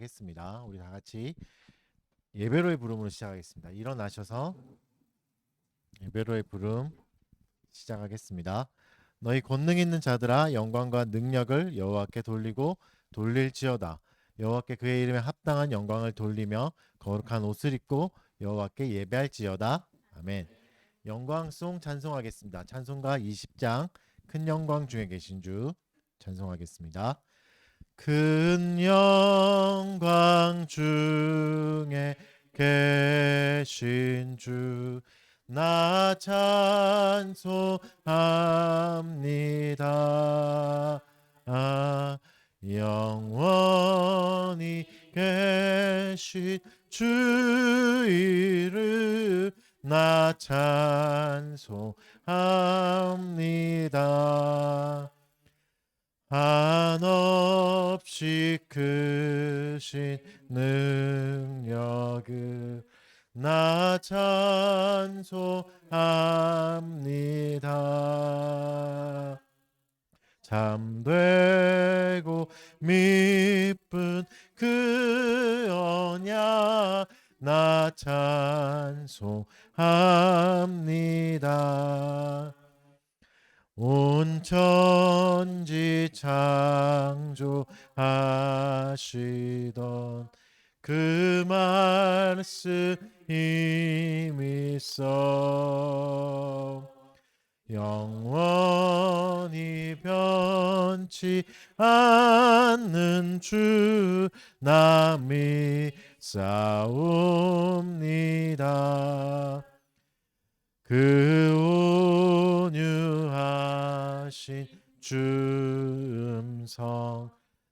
하겠습니다. 우리 다 같이 예배로의 부름으로 시작하겠습니다. 일어나셔서 예배로의 부름 시작하겠습니다. 너희 권능 있는 자들아 영광과 능력을 여호와께 돌리고 돌릴지어다. 여호와께 그의 이름에 합당한 영광을 돌리며 거룩한 옷을 입고 여호와께 예배할지어다. 아멘. 영광송 찬송하겠습니다. 찬송가 20장 큰 영광 중에 계신 주 찬송하겠습니다. 큰 영광 중에 계신 주 나 찬송합니다. 영원히 계신 주 이름 나 찬송합니다. 한없이 크신 능력을 나 찬송합니다. 참되고 미쁜 그 언약 나 찬송합니다. 온 천지 창조하시던 그 말씀 힘이 있어 영원히 변치 않는 주 나 믿사옵니다. 그 온유하신 주 음성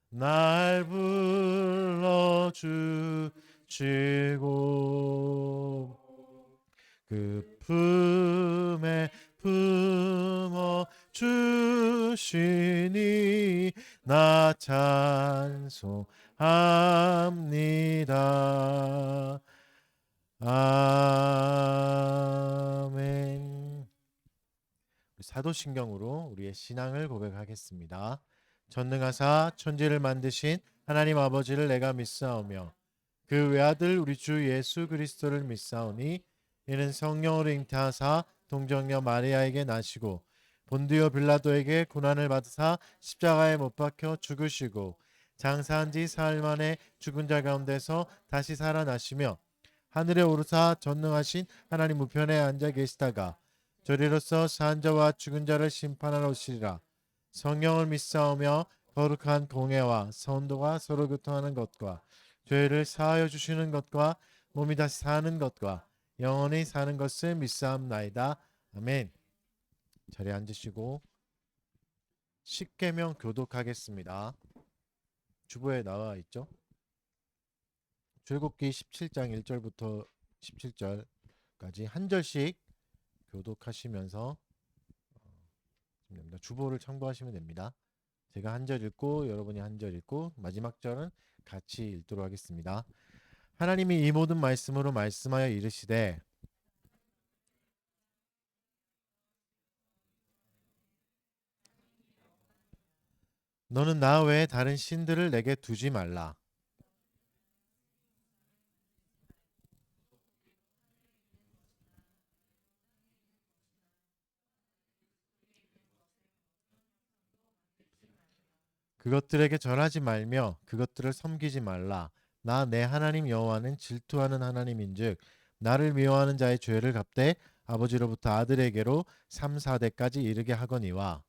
날 불러주시고 그 품에 품어 주시니 나 찬송합니다. 아멘. 사도신경으로 우리의 신앙을 고백하겠습니다. 전능하사 천지를 만드신 하나님 아버지를 내가 믿사오며 그 외아들 우리 주 예수 그리스도를 믿사오니 이는 성령으로 잉태하사 동정녀 마리아에게 나시고 본디오 빌라도에게 고난을 받으사 십자가에 못 박혀 죽으시고 장사한 지 사흘 만에 죽은 자 가운데서 다시 살아나시며 하늘에 오르사 전능하신 하나님 우편에 앉아 계시다가 저리로서 산 자와 죽은 자를 심판하러 오시리라. 성령을 믿사오며 거룩한 공회와 선도가 서로 교통하는 것과 죄를 사하여 주시는 것과 몸이 다시 사는 것과 영원히 사는 것을 믿사옵나이다. 아멘. 자리에 앉으시고 십계명 교독하겠습니다. 주보에 나와 있죠. 출애굽기 17장 1절부터 17절까지 한 절씩 교독하시면서 주보를 참고하시면 됩니다. 제가 한 절 읽고 여러분이 한 절 읽고 마지막 절은 같이 읽도록 하겠습니다. 하나님이 이 모든 말씀으로 말씀하여 이르시되 너는 나 외에 다른 신들을 내게 두지 말라. 그것들에게 절하지 말며 그것들을 섬기지 말라. 나 내 하나님 여호와는 질투하는 하나님인즉 나를 미워하는 자의 죄를 갚되 아버지로부터 아들에게로 3, 4대까지 이르게 하거니와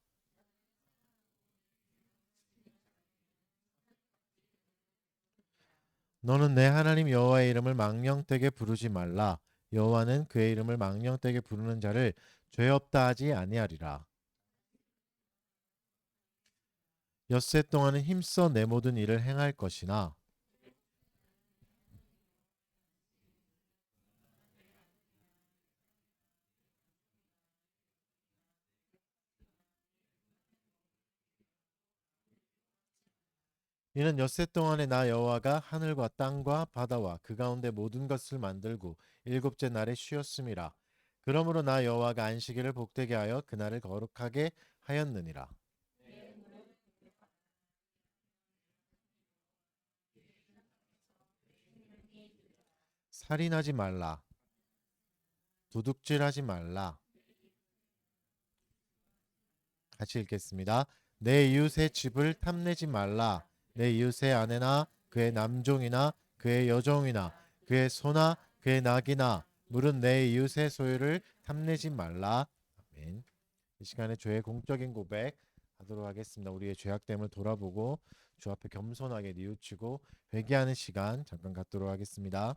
너는 내 하나님 여호와의 이름을 망령되게 부르지 말라. 여호와는 그의 이름을 망령되게 부르는 자를 죄 없다 하지 아니하리라. 엿새 동안은 힘써 내 모든 일을 행할 것이나 이는 엿새 동안에 나 여호와가 하늘과 땅과 바다와 그 가운데 모든 것을 만들고 일곱째 날에 쉬었음이라. 그러므로 나 여호와가 안식일을 복되게 하여 그날을 거룩하게 하였느니라. 살인하지 말라. 도둑질하지 말라. 같이 읽겠습니다. 내 이웃의 집을 탐내지 말라. 내 이웃의 아내나 그의 남종이나 그의 여종이나 그의 소나 그의 낙이나 물은 내 이웃의 소유를 탐내지 말라. 아멘. 이 시간에 죄의 공적인 고백 하도록 하겠습니다. 우리의 죄악됨을 돌아보고 주 앞에 겸손하게 뉘우치고 회개하는 시간 잠깐 갖도록 하겠습니다.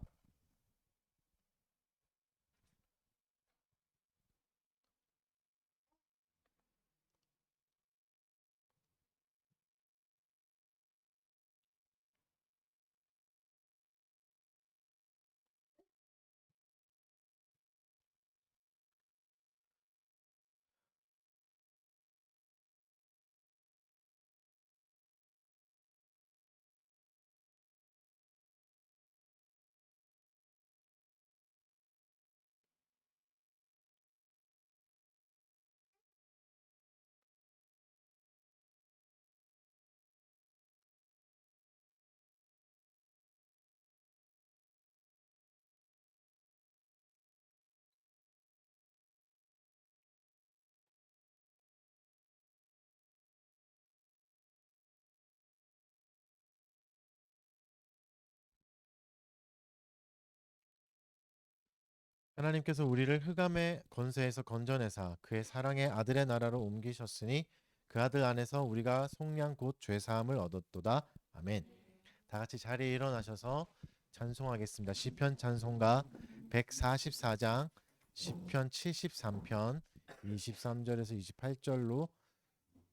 하나님께서 우리를 흑암의 권세에서 건져내사 그의 사랑의 아들의 나라로 옮기셨으니 그 아들 안에서 우리가 속량 곧 죄사함을 얻었도다. 아멘. 다 같이 자리에 일어나셔서 찬송하겠습니다. 시편 찬송가 144장 시편 73편 23절에서 28절로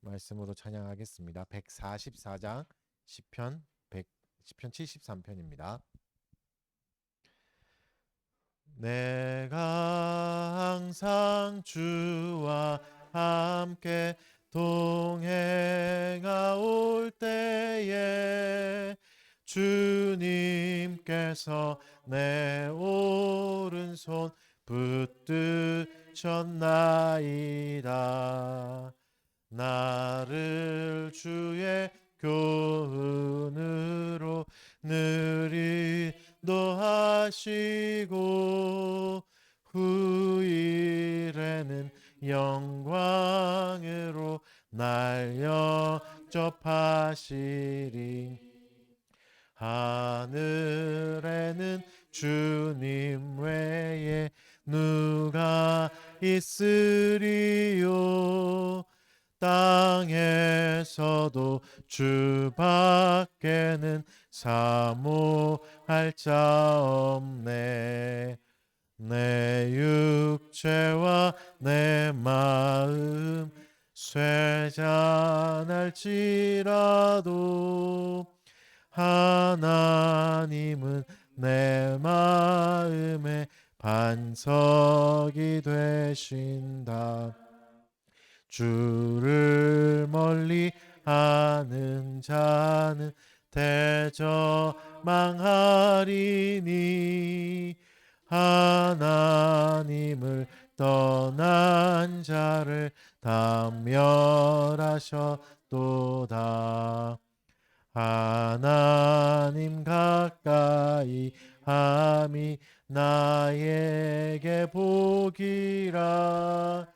말씀으로 찬양하겠습니다. 144장 시편 73편입니다. 내가 항상 주와 함께 동행하올 때에 주님께서 내 오른손 붙드셨나이다. 나를 주의 교훈으로 늘 인도하시고 후일에는 영광으로 날 영접하시리. 하늘에는 주님 외에 누가 있으리요. 땅에서도 주밖에는 사모할 자 없네. 내 육체와 내 마음 쇠잔할지라도 하나님은 내 마음의 반석이 되신다. 주를 멀리 하는 자는 대저망하리니 하나님을 떠난 자를 다 멸하셨도다. 하나님 가까이 함이 나에게 복이라.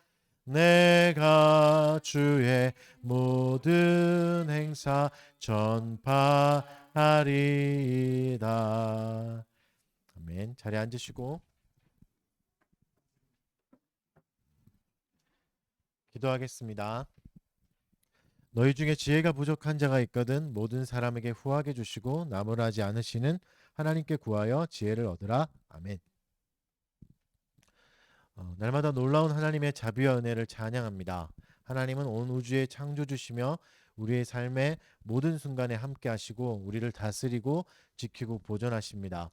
내가 주의 모든 행사 전파하리이다. 아멘. 자리에 앉으시고 기도하겠습니다. 너희 중에 지혜가 부족한 자가 있거든 모든 사람에게 후하게 주시고 나무라지 않으시는 하나님께 구하여 지혜를 얻으라. 아멘. 날마다 놀라운 하나님의 자비와 은혜를 찬양합니다. 하나님은 온 우주의 창조주시며 우리의 삶의 모든 순간에 함께 하시고 우리를 다스리고 지키고 보존하십니다.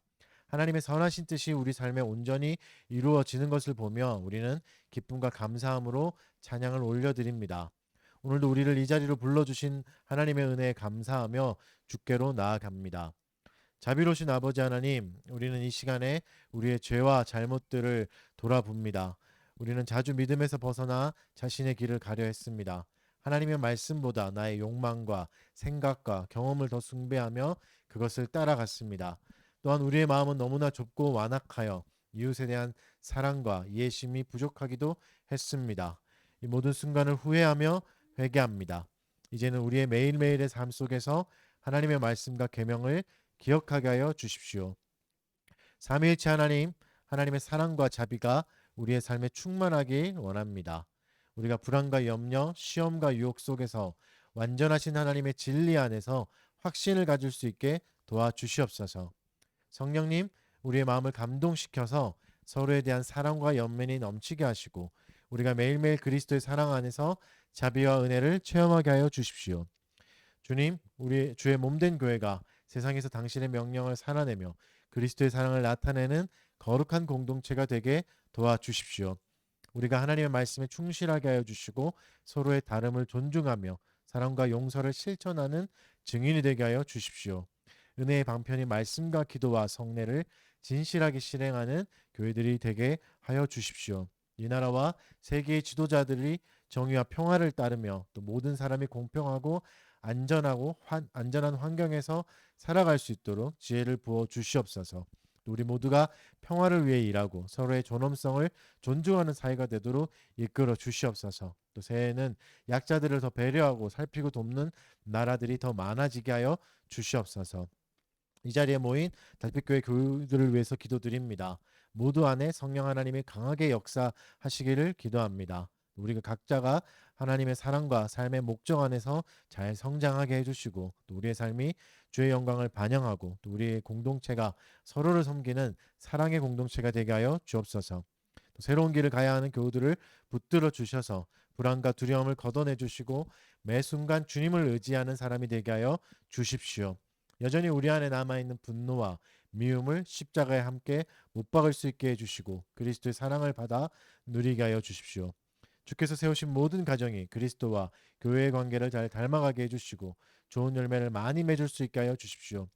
하나님의 선하신 뜻이 우리 삶에 온전히 이루어지는 것을 보며 우리는 기쁨과 감사함으로 찬양을 올려드립니다. 오늘도 우리를 이 자리로 불러주신 하나님의 은혜에 감사하며 주께로 나아갑니다. 자비로우신 아버지 하나님, 우리는 이 시간에 우리의 죄와 잘못들을 돌아봅니다. 우리는 자주 믿음에서 벗어나 자신의 길을 가려 했습니다. 하나님의 말씀보다 나의 욕망과 생각과 경험을 더 숭배하며 그것을 따라갔습니다. 또한 우리의 마음은 너무나 좁고 완악하여 이웃에 대한 사랑과 이해심이 부족하기도 했습니다. 이 모든 순간을 후회하며 회개합니다. 이제는 우리의 매일매일의 삶 속에서 하나님의 말씀과 계명을 기억하게 하여 주십시오. 삼위일체 하나님, 하나님의 사랑과 자비가 우리의 삶에 충만하길 원합니다. 우리가 불안과 염려, 시험과 유혹 속에서 완전하신 하나님의 진리 안에서 확신을 가질 수 있게 도와주시옵소서. 성령님, 우리의 마음을 감동시켜서 서로에 대한 사랑과 연민이 넘치게 하시고 우리가 매일매일 그리스도의 사랑 안에서 자비와 은혜를 체험하게 하여 주십시오. 주님, 우리 주의 몸된 교회가 세상에서 당신의 명령을 살아내며 그리스도의 사랑을 나타내는 거룩한 공동체가 되게 도와주십시오. 우리가 하나님의 말씀에 충실하게 하여 주시고 서로의 다름을 존중하며 사랑과 용서를 실천하는 증인이 되게 하여 주십시오. 은혜의 방편이 말씀과 기도와 성례를 진실하게 실행하는 교회들이 되게 하여 주십시오. 이 나라와 세계의 지도자들이 정의와 평화를 따르며 또 모든 사람이 공평하고 안전한 환경에서 살아갈 수 있도록 지혜를 부어 주시옵소서. 우리 모두가 평화를 위해 일하고 서로의 존엄성을 존중하는 사회가 되도록 이끌어 주시옵소서. 또 새해에는 약자들을 더 배려하고 살피고 돕는 나라들이 더 많아지게 하여 주시옵소서. 이 자리에 모인 달빛교회 교우들을 위해서 기도드립니다. 모두 안에 성령 하나님이 강하게 역사하시기를 기도합니다. 우리가 각자가 하나님의 사랑과 삶의 목적 안에서 잘 성장하게 해주시고 또 우리의 삶이 주의 영광을 반영하고 또 우리의 공동체가 서로를 섬기는 사랑의 공동체가 되게 하여 주옵소서. 또 새로운 길을 가야 하는 교우들을 붙들어 주셔서 불안과 두려움을 걷어내 주시고 매 순간 주님을 의지하는 사람이 되게 하여 주십시오. 여전히 우리 안에 남아있는 분노와 미움을 십자가에 함께 못 박을 수 있게 해주시고 그리스도의 사랑을 받아 누리게 하여 주십시오. 주께서 세우신 모든 가정이 그리스도와 교회의 관계를 잘 닮아가게 해주시고 좋은 열매를 많이 맺을 수 있게 하여 주십시오.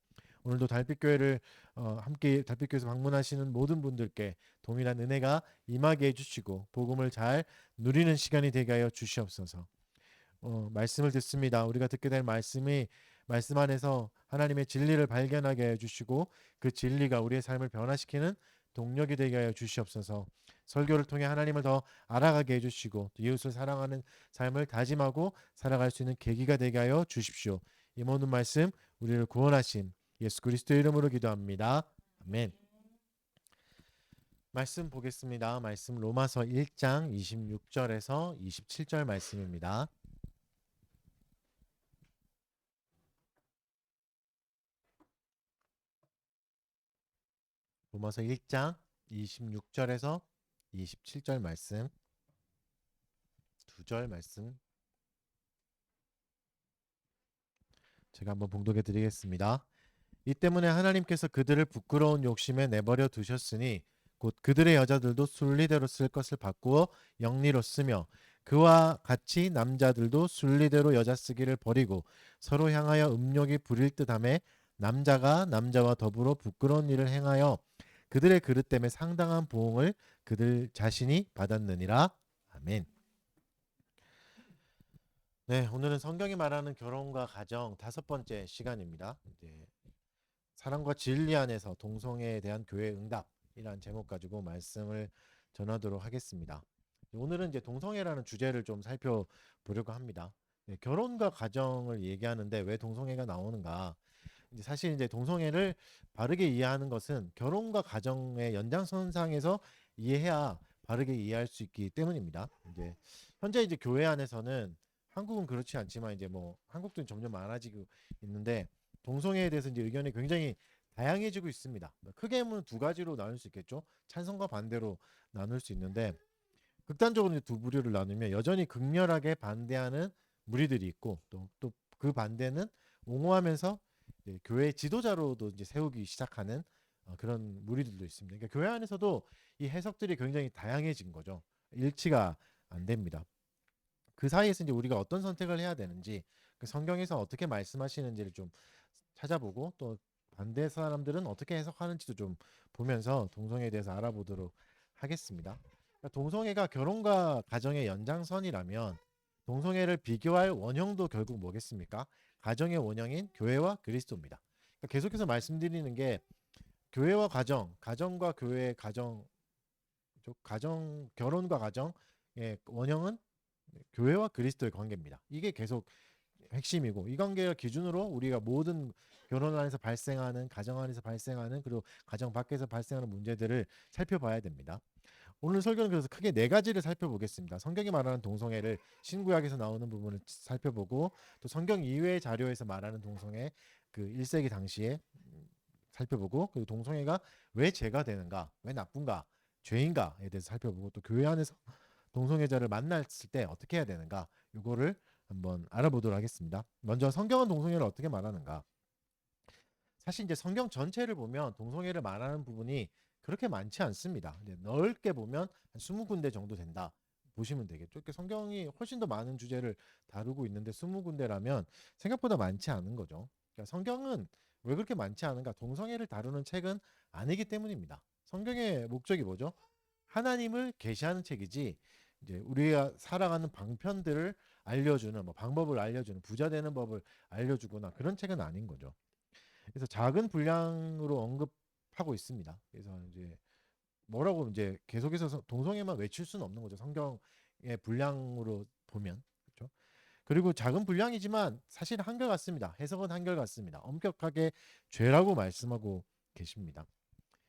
오늘도 달빛교회를 함께 달빛교회에서 방문하시는 모든 분들께 동일한 은혜가 임하게 해주시고 복음을 잘 누리는 시간이 되게 하여 주시옵소서. 말씀을 듣습니다. 우리가 듣게 될 말씀이 말씀 안에서 하나님의 진리를 발견하게 해주시고 그 진리가 우리의 삶을 변화시키는 동력이 되게 하여 주시옵소서. 설교를 통해 하나님을 더 알아가게 해주시고 또 이웃을 사랑하는 삶을 다짐하고 살아갈 수 있는 계기가 되게 하여 주십시오. 이 모든 말씀 우리를 구원하신 예수 그리스도의 이름으로 기도합니다. 아멘. 말씀 보겠습니다. 말씀 로마서 1장 26절에서 27절 말씀입니다. 로마서 1장 26절에서 27절 말씀, 두 절 말씀 제가 한번 봉독해 드리겠습니다. 이 때문에 하나님께서 그들을 부끄러운 욕심에 내버려 두셨으니 곧 그들의 여자들도 순리대로 쓸 것을 바꾸어 영리로 쓰며 그와 같이 남자들도 순리대로 여자 쓰기를 버리고 서로 향하여 음욕이 부릴 듯하며 남자가 남자와 더불어 부끄러운 일을 행하여 그들의 그릇 때문에 상당한 보응을 그들 자신이 받았느니라. 아멘. 네, 오늘은 성경이 말하는 결혼과 가정 다섯 번째 시간입니다. 이제 사랑과 진리 안에서 동성애에 대한 교회 응답이라는 제목 가지고 말씀을 전하도록 하겠습니다. 오늘은 이제 동성애라는 주제를 좀 살펴보려고 합니다. 네, 결혼과 가정을 얘기하는데 왜 동성애가 나오는가? 이제 사실 이제 동성애를 바르게 이해하는 것은 결혼과 가정의 연장선상에서 이해해야 바르게 이해할 수 있기 때문입니다. 이제 현재 이제 교회 안에서는 한국은 그렇지 않지만 이제 뭐 한국도 점점 많아지고 있는데 동성애에 대해서 이제 의견이 굉장히 다양해지고 있습니다. 크게 보면 두 가지로 나눌 수 있겠죠. 찬성과 반대로 나눌 수 있는데 극단적으로 이제 두 부류를 나누면 여전히 극렬하게 반대하는 무리들이 있고 또 그 반대는 옹호하면서 이제 교회 지도자로도 이제 세우기 시작하는 그런 무리들도 있습니다. 그러니까 교회 안에서도 이 해석들이 굉장히 다양해진 거죠. 일치가 안 됩니다. 그 사이에서 이제 우리가 어떤 선택을 해야 되는지 그 성경에서 어떻게 말씀하시는지를 좀 찾아보고 또 반대 사람들은 어떻게 해석하는지도 좀 보면서 동성애에 대해서 알아보도록 하겠습니다. 그러니까 동성애가 결혼과 가정의 연장선이라면 동성애를 비교할 원형도 결국 뭐겠습니까? 가정의 원형인 교회와 그리스도입니다. 그러니까 계속해서 말씀드리는 게 교회와 가정, 가정과 교회, 가정, 결혼과 가정의 원형은 교회와 그리스도의 관계입니다. 이게 계속 핵심이고, 이 관계를 기준으로 우리가 모든 결혼 안에서 발생하는, 가정 안에서 발생하는, 그리고 가정 밖에서 발생하는 문제들을 살펴봐야 됩니다. 오늘 설교는 그래서 크게 네 가지를 살펴보겠습니다. 성경이 말하는 동성애를 신구약에서 나오는 부분을 살펴보고, 또 성경 이외의 자료에서 말하는 동성애 그 1세기 당시에 살펴보고, 그리고 동성애가 왜 죄가 되는가, 왜 나쁜가, 죄인가에 대해서 살펴보고, 또 교회 안에서 동성애자를 만났을 때 어떻게 해야 되는가, 이거를 한번 알아보도록 하겠습니다. 먼저 성경은 동성애를 어떻게 말하는가. 사실 이제 성경 전체를 보면 동성애를 말하는 부분이 그렇게 많지 않습니다. 이제 넓게 보면 한 20군데 정도 된다 보시면 되겠죠. 이렇게 성경이 훨씬 더 많은 주제를 다루고 있는데 20군데라면 생각보다 많지 않은 거죠. 그러니까 성경은 왜 그렇게 많지 않은가? 동성애를 다루는 책은 아니기 때문입니다. 성경의 목적이 뭐죠? 하나님을 계시하는 책이지, 이제 우리가 살아가는 방편들을 알려주는, 뭐 방법을 알려주는, 부자 되는 법을 알려주거나 그런 책은 아닌 거죠. 그래서 작은 분량으로 언급하고 있습니다. 그래서 이제 뭐라고 이제 계속해서 동성애만 외칠 수는 없는 거죠. 성경의 분량으로 보면. 그렇죠? 그리고 작은 분량이지만 사실 한결같습니다. 해석은 한결같습니다. 엄격하게 죄라고 말씀하고 계십니다.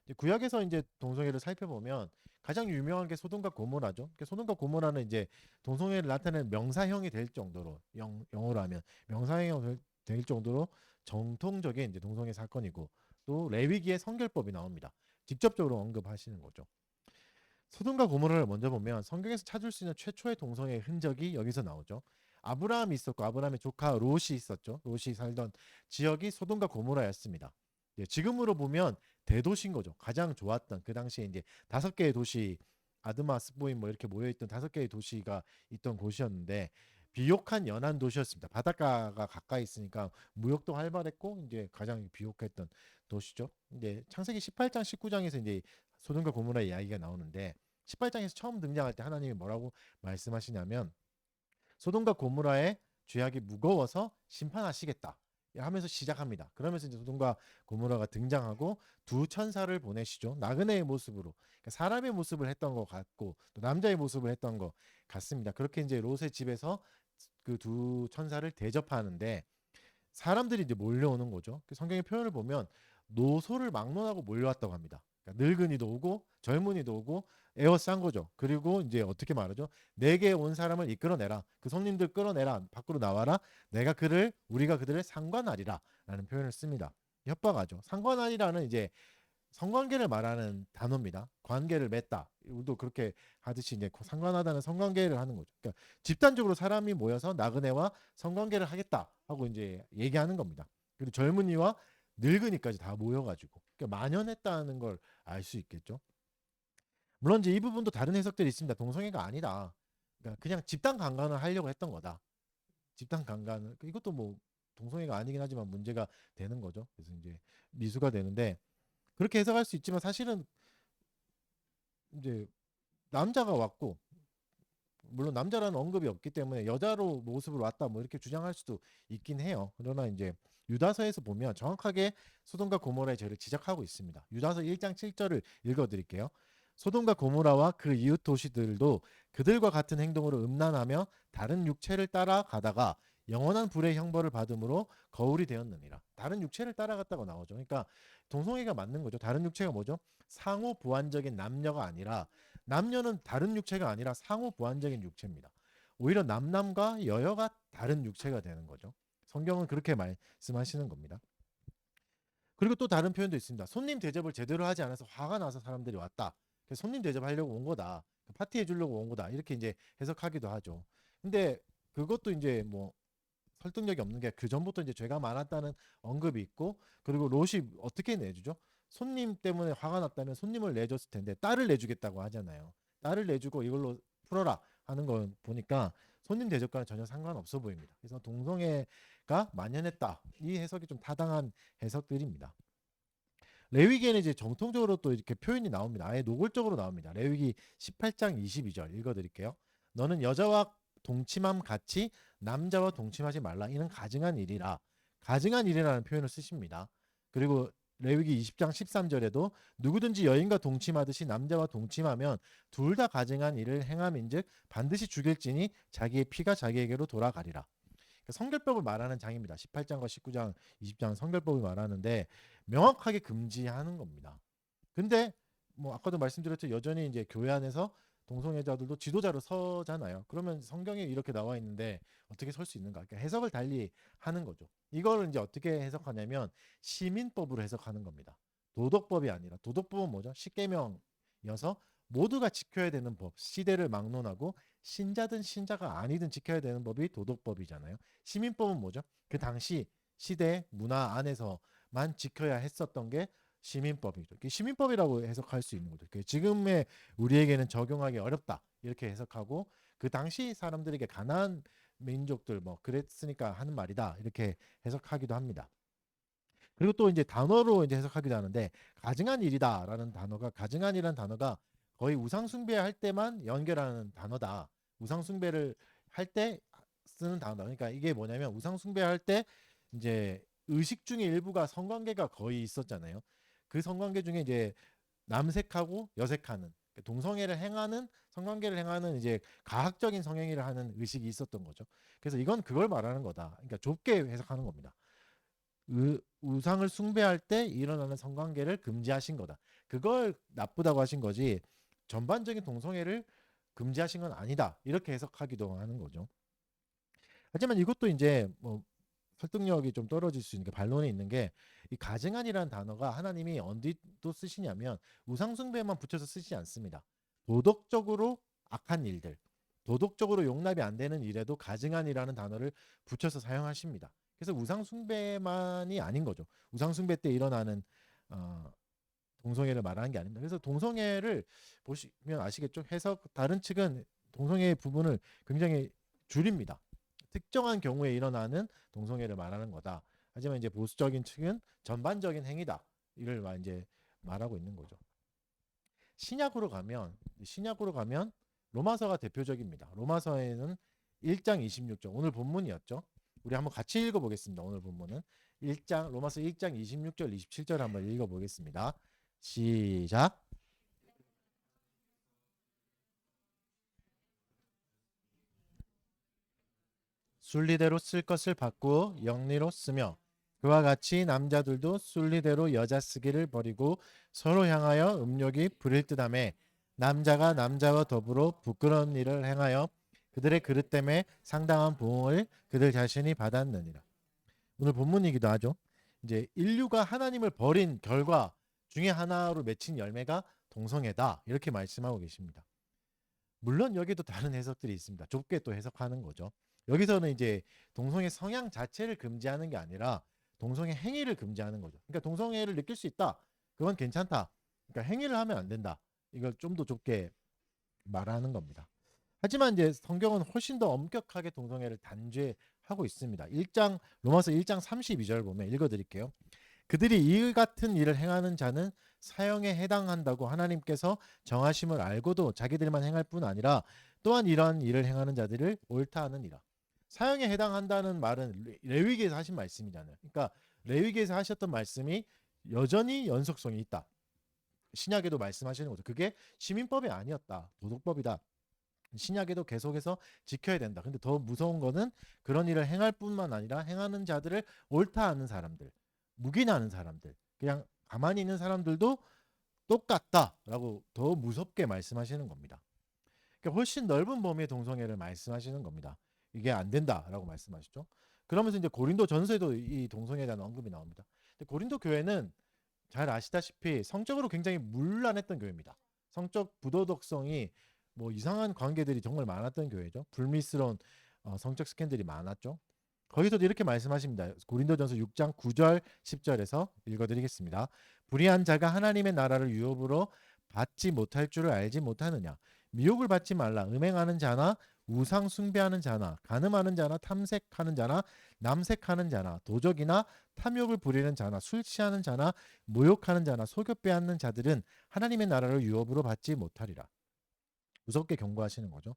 이제 구약에서 이제 동성애를 살펴보면 가장 유명한 게 소돔과 고모라죠. 그러니까 소돔과 고모라는 이제 동성애를 나타내는 명사형이 될 정도로, 영어로 하면 명사형이 될 정도로 정통적인 이제 동성애 사건이고, 또 레위기의 성결법이 나옵니다. 직접적으로 언급하시는 거죠. 소돔과 고모라를 먼저 보면 성경에서 찾을 수 있는 최초의 동성애의 흔적이 여기서 나오죠. 아브라함이 있었고 아브라함의 조카 롯이 있었죠. 롯이 살던 지역이 소돔과 고모라였습니다. 예, 지금으로 보면 대도시인 거죠. 가장 좋았던 그 당시에 이제 5개의 도시, 아드마 스보임 뭐 이렇게 모여있던 5개의 도시가 있던 곳이었는데, 비옥한 연안 도시였습니다. 바닷가가 가까이 있으니까 무역도 활발했고 이제 가장 비옥했던 도시죠. 이제 창세기 18장 19장에서 이제 소돔과 고모라 이야기가 나오는데, 18장에서 처음 등장할 때 하나님이 뭐라고 말씀하시냐면 소돔과 고모라의 죄악이 무거워서 심판하시겠다 하면서 시작합니다. 그러면서 이제 소돔과 고모라가 등장하고 두 천사를 보내시죠. 나그네의 모습으로, 그러니까 사람의 모습을 했던 것 같고 또 남자의 모습을 했던 것 같습니다. 그렇게 이제 롯의 집에서 그 두 천사를 대접하는데 사람들이 이제 몰려오는 거죠. 그 성경의 표현을 보면 노소를 막론하고 몰려왔다고 합니다. 그러니까 늙은이도 오고 젊은이도 오고 에워싼 거죠. 그리고 이제 어떻게 말하죠? 내게 온 사람을 이끌어내라. 그 손님들 끌어내라. 밖으로 나와라. 우리가 그들을 상관하리라. 라는 표현을 씁니다. 협박하죠. 상관하리라는 이제 성관계를 말하는 단어입니다. 관계를 맺다. 우리도 그렇게 하듯이 이제 상관하다는 성관계를 하는 거죠. 그러니까 집단적으로 사람이 모여서 나그네와 성관계를 하겠다 하고 이제 얘기하는 겁니다. 그리고 젊은이와 늙은이까지 다 모여가지고 그러니까 만연했다는 걸 알 수 있겠죠. 물론 이제 이 부분도 다른 해석들이 있습니다. 동성애가 아니다. 그러니까 그냥 집단 강간을 하려고 했던 거다. 집단 강간을, 이것도 뭐 동성애가 아니긴 하지만 문제가 되는 거죠. 그래서 이제 미수가 되는데, 그렇게 해석할 수 있지만 사실은 이제 남자가 왔고, 물론 남자라는 언급이 없기 때문에 여자로 모습으로 왔다 뭐 이렇게 주장할 수도 있긴 해요. 그러나 이제 유다서에서 보면 정확하게 소돔과 고모라의 죄를 지적하고 있습니다. 유다서 1장 7절을 읽어드릴게요. 소돔과 고모라와 그 이웃 도시들도 그들과 같은 행동으로 음란하며 다른 육체를 따라가다가 영원한 불의 형벌을 받음으로 거울이 되었느니라. 다른 육체를 따라갔다고 나오죠. 그러니까 동성애가 맞는 거죠. 다른 육체가 뭐죠? 상호 보완적인 남녀가 아니라, 남녀는 다른 육체가 아니라 상호 보완적인 육체입니다. 오히려 남남과 여여가 다른 육체가 되는 거죠. 성경은 그렇게 말씀하시는 겁니다. 그리고 또 다른 표현도 있습니다. 손님 대접을 제대로 하지 않아서 화가 나서 사람들이 왔다. 그래서 손님 대접하려고 온 거다. 파티해 주려고 온 거다. 이렇게 이제 해석하기도 하죠. 근데 그것도 이제 뭐 설득력이 없는 게, 그 전부터 이제 죄가 많았다는 언급이 있고, 그리고 롯이 어떻게 내주죠? 손님 때문에 화가 났다면 손님을 내줬을 텐데 딸을 내주겠다고 하잖아요. 딸을 내주고 이걸로 풀어라 하는 걸 보니까 손님 대접과는 전혀 상관없어 보입니다. 그래서 동성애가 만연했다, 이 해석이 좀 타당한 해석들입니다. 레위기에는 이제 정통적으로 또 이렇게 표현이 나옵니다. 아예 노골적으로 나옵니다. 레위기 18장 22절 읽어드릴게요. 너는 여자와 동침함 같이 남자와 동침하지 말라. 이는 가증한 일이라. 가증한 일이라는 표현을 쓰십니다. 그리고 레위기 20장 13절에도 누구든지 여인과 동침하듯이 남자와 동침하면 둘 다 가증한 일을 행함인즉 반드시 죽일지니 자기의 피가 자기에게로 돌아가리라. 그러니까 성결법을 말하는 장입니다. 18장과 19장, 20장 성결법을 말하는데 명확하게 금지하는 겁니다. 근데 뭐 아까도 말씀드렸죠. 여전히 이제 교회 안에서 동성애자들도 지도자로 서잖아요. 그러면 성경에 이렇게 나와 있는데 어떻게 설 수 있는가? 그러니까 해석을 달리 하는 거죠. 이걸 이제 어떻게 해석하냐면 시민법으로 해석하는 겁니다. 도덕법이 아니라 도덕법은 뭐죠? 십계명이어서 모두가 지켜야 되는 법, 시대를 막론하고 신자든 신자가 아니든 지켜야 되는 법이 도덕법이잖아요. 시민법은 뭐죠? 그 당시 시대 문화 안에서만 지켜야 했었던 게 시민법이죠. 시민법이라고 해석할 수 있는 거죠. 지금의 우리에게는 적용하기 어렵다 이렇게 해석하고 그 당시 사람들에게 가난한 민족들 뭐 그랬으니까 하는 말이다 이렇게 해석하기도 합니다. 그리고 또 이제 단어로 이제 해석하기도 하는데 가증한 일이다라는 단어가 가증한이라는 단어가 거의 우상 숭배할 때만 연결하는 단어다. 우상 숭배를 할 때 쓰는 단어다. 그러니까 이게 뭐냐면 우상 숭배할 때 이제 의식 중에 일부가 성관계가 거의 있었잖아요. 그 성관계 중에 이제 남색하고 여색하는 동성애를 행하는 성관계를 행하는 이제 가학적인 성행위를 하는 의식이 있었던 거죠. 그래서 이건 그걸 말하는 거다. 그러니까 좁게 해석하는 겁니다. 우상을 숭배할 때 일어나는 성관계를 금지하신 거다. 그걸 나쁘다고 하신 거지 전반적인 동성애를 금지하신 건 아니다. 이렇게 해석하기도 하는 거죠. 하지만 이것도 이제 뭐 설득력이 좀 떨어질 수 있는 게 반론에 있는 게 이 가증한이라는 단어가 하나님이 어디도 쓰시냐면 우상숭배만 붙여서 쓰시지 않습니다. 도덕적으로 악한 일들, 도덕적으로 용납이 안 되는 일에도 가증한이라는 단어를 붙여서 사용하십니다. 그래서 우상숭배만이 아닌 거죠. 우상숭배 때 일어나는 어, 동성애를 말하는 게 아닙니다. 그래서 동성애를 보시면 아시겠죠? 해석 다른 측은 동성애 부분을 굉장히 줄입니다. 특정한 경우에 일어나는 동성애를 말하는 거다. 하지만 이제 보수적인 측은 전반적인 행위다. 이를 이제 말하고 있는 거죠. 신약으로 가면 로마서가 대표적입니다. 로마서에는 1장 26절 오늘 본문이었죠. 우리 한번 같이 읽어보겠습니다. 오늘 본문은 로마서 1장 26절 27절 한번 읽어보겠습니다. 시작. 순리대로 쓸 것을 바꾸어 영리로 쓰며 그와 같이 남자들도 순리대로 여자 쓰기를 버리고 서로 향하여 음욕이 부릴 듯하며 남자가 남자와 더불어 부끄러운 일을 행하여 그들의 그릇 때문에 상당한 보응을 그들 자신이 받았느니라. 오늘 본문이기도 하죠. 이제 인류가 하나님을 버린 결과 중에 하나로 맺힌 열매가 동성애다. 이렇게 말씀하고 계십니다. 물론 여기도 다른 해석들이 있습니다. 좁게 또 해석하는 거죠. 여기서는 이제 동성애 성향 자체를 금지하는 게 아니라 동성애 행위를 금지하는 거죠. 그러니까 동성애를 느낄 수 있다. 그건 괜찮다. 그러니까 행위를 하면 안 된다. 이걸 좀 더 좁게 말하는 겁니다. 하지만 이제 성경은 훨씬 더 엄격하게 동성애를 단죄하고 있습니다. 로마서 1장 32절 보면 읽어드릴게요. 그들이 이 같은 일을 행하는 자는 사형에 해당한다고 하나님께서 정하심을 알고도 자기들만 행할 뿐 아니라 또한 이러한 일을 행하는 자들을 옳다 하느니라. 사형에 해당한다는 말은 레위기에서 하신 말씀이잖아요. 그러니까 레위기에서 하셨던 말씀이 여전히 연속성이 있다. 신약에도 말씀하시는 거죠. 그게 시민법이 아니었다. 도덕법이다. 신약에도 계속해서 지켜야 된다. 근데 더 무서운 거는 그런 일을 행할 뿐만 아니라 행하는 자들을 옳다 하는 사람들, 묵인하는 사람들, 그냥 가만히 있는 사람들도 똑같다라고 더 무섭게 말씀하시는 겁니다. 그러니까 훨씬 넓은 범위의 동성애를 말씀하시는 겁니다. 이게 안 된다라고 말씀하시죠. 그러면서 이제 고린도 전서에도 이 동성애에 대한 언급이 나옵니다. 근데 고린도 교회는 잘 아시다시피 성적으로 굉장히 문란했던 교회입니다. 성적 부도덕성이 뭐 이상한 관계들이 정말 많았던 교회죠. 불미스러운 성적 스캔들이 많았죠. 거기서도 이렇게 말씀하십니다. 고린도전서 6장 9절 10절에서 읽어드리겠습니다. 불의한 자가 하나님의 나라를 유업으로 받지 못할 줄을 알지 못하느냐. 미혹을 받지 말라. 음행하는 자나 우상 숭배하는 자나 간음하는 자나 탐색하는 자나 남색하는 자나 도적이나 탐욕을 부리는 자나 술 취하는 자나 모욕하는 자나 속여 빼앗는 자들은 하나님의 나라를 유업으로 받지 못하리라. 무섭게 경고하시는 거죠.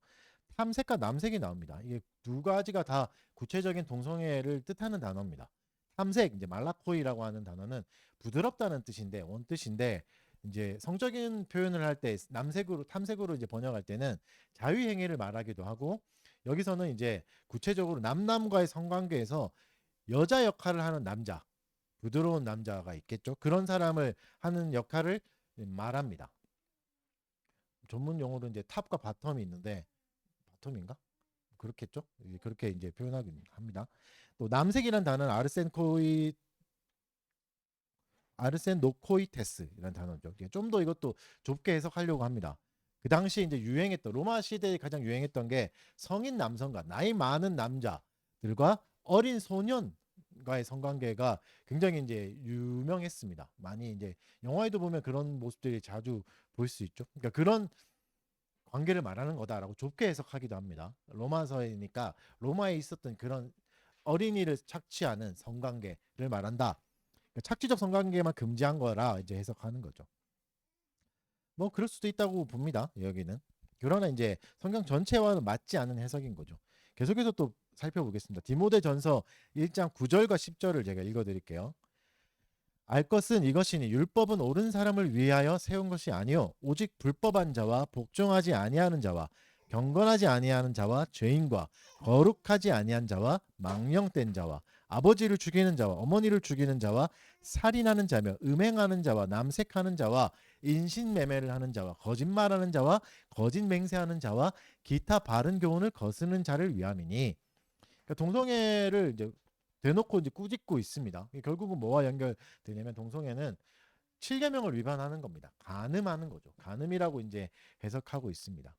탐색과 남색이 나옵니다. 이게 두 가지가 다 구체적인 동성애를 뜻하는 단어입니다. 탐색, 이제 말라코이라고 하는 단어는 부드럽다는 뜻인데 원뜻인데 이제 성적인 표현을 할 때 남색으로 탐색으로 이제 번역할 때는 자유행위를 말하기도 하고 여기서는 이제 구체적으로 남남과의 성관계에서 여자 역할을 하는 남자, 부드러운 남자가 있겠죠. 그런 사람을 하는 역할을 말합니다. 전문 용어로 이제 탑과 바텀이 있는데 바텀인가? 그렇겠죠. 그렇게 이제 표현하긴 합니다. 또 남색이라는 단어는 아르센 노코이테스라는 단어죠. 좀 더 이것도 좁게 해석하려고 합니다. 그 당시 이제 유행했던 로마 시대에 가장 유행했던 게 성인 남성과 나이 많은 남자들과 어린 소년과의 성관계가 굉장히 이제 유명했습니다. 많이 이제 영화에도 보면 그런 모습들이 자주 볼 수 있죠. 그러니까 그런 관계를 말하는 거다라고 좁게 해석하기도 합니다. 로마서이니까 로마에 있었던 그런 어린이를 착취하는 성관계를 말한다. 그러니까 착취적 성관계만 금지한 거라 이제 해석하는 거죠. 뭐 그럴 수도 있다고 봅니다. 여기는. 그러나 이제 성경 전체와는 맞지 않는 해석인 거죠. 계속해서 또 살펴보겠습니다. 디모데전서 1장 9절과 10절을 제가 읽어드릴게요. 알 것은 이것이니 율법은 옳은 사람을 위하여 세운 것이 아니요 오직 불법한 자와 복종하지 아니하는 자와 경건하지 아니하는 자와 죄인과 거룩하지 아니한 자와 망령된 자와 아버지를 죽이는 자와 어머니를 죽이는 자와 살인하는 자며 음행하는 자와 남색하는 자와 인신매매를 하는 자와 거짓말하는 자와 거짓 맹세하는 자와 기타 바른 교훈을 거스르는 자를 위함이니. 그러니까 동성애를 이제 대놓고 이제 꾸짖고 있습니다. 결국은 뭐와 연결되냐면 동성애는 7계명을 위반하는 겁니다. 간음하는 거죠. 간음이라고 이제 해석하고 있습니다.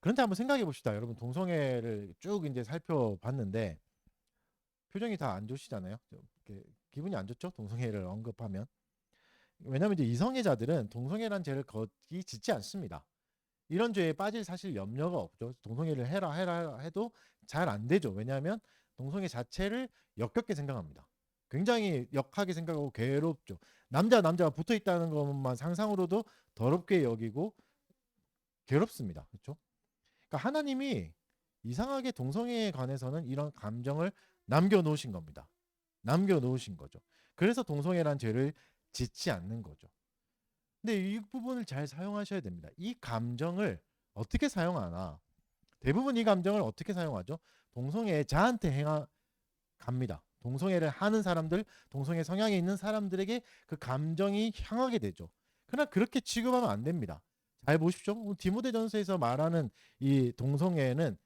그런데 한번 생각해 봅시다. 여러분 동성애를 쭉 이제 살펴봤는데 표정이 다 안 좋으시잖아요. 기분이 안 좋죠? 동성애를 언급하면. 왜냐하면 이제 이성애자들은 동성애란 죄를 거의 짓지 않습니다. 이런 죄에 빠질 사실 염려가 없죠. 동성애를 해라 해도 잘 안 되죠. 왜냐하면 동성애 자체를 역겹게 생각합니다. 굉장히 역하게 생각하고 괴롭죠. 남자가 붙어 있다는 것만 상상으로도 더럽게 여기고 괴롭습니다. 그렇죠? 그러니까 하나님이 이상하게 동성애에 관해서는 이런 감정을 남겨놓으신 겁니다. 남겨놓으신 거죠. 그래서 동성애란 죄를 짓지 않는 거죠. 근데 이 부분을 잘 사용하셔야 됩니다. 이 감정을 어떻게 사용하나? 대부분 이 감정을 어떻게 사용하죠? 동성애자한테 갑니다. 동성애를 하는 사람들, 동성애 성향이 있는 사람들에게 그 감정이 향하게 되죠. 그러나 그렇게 취급하면 안 됩니다. 잘 보십시오. 디모데전서에서 말하는 이 동성애는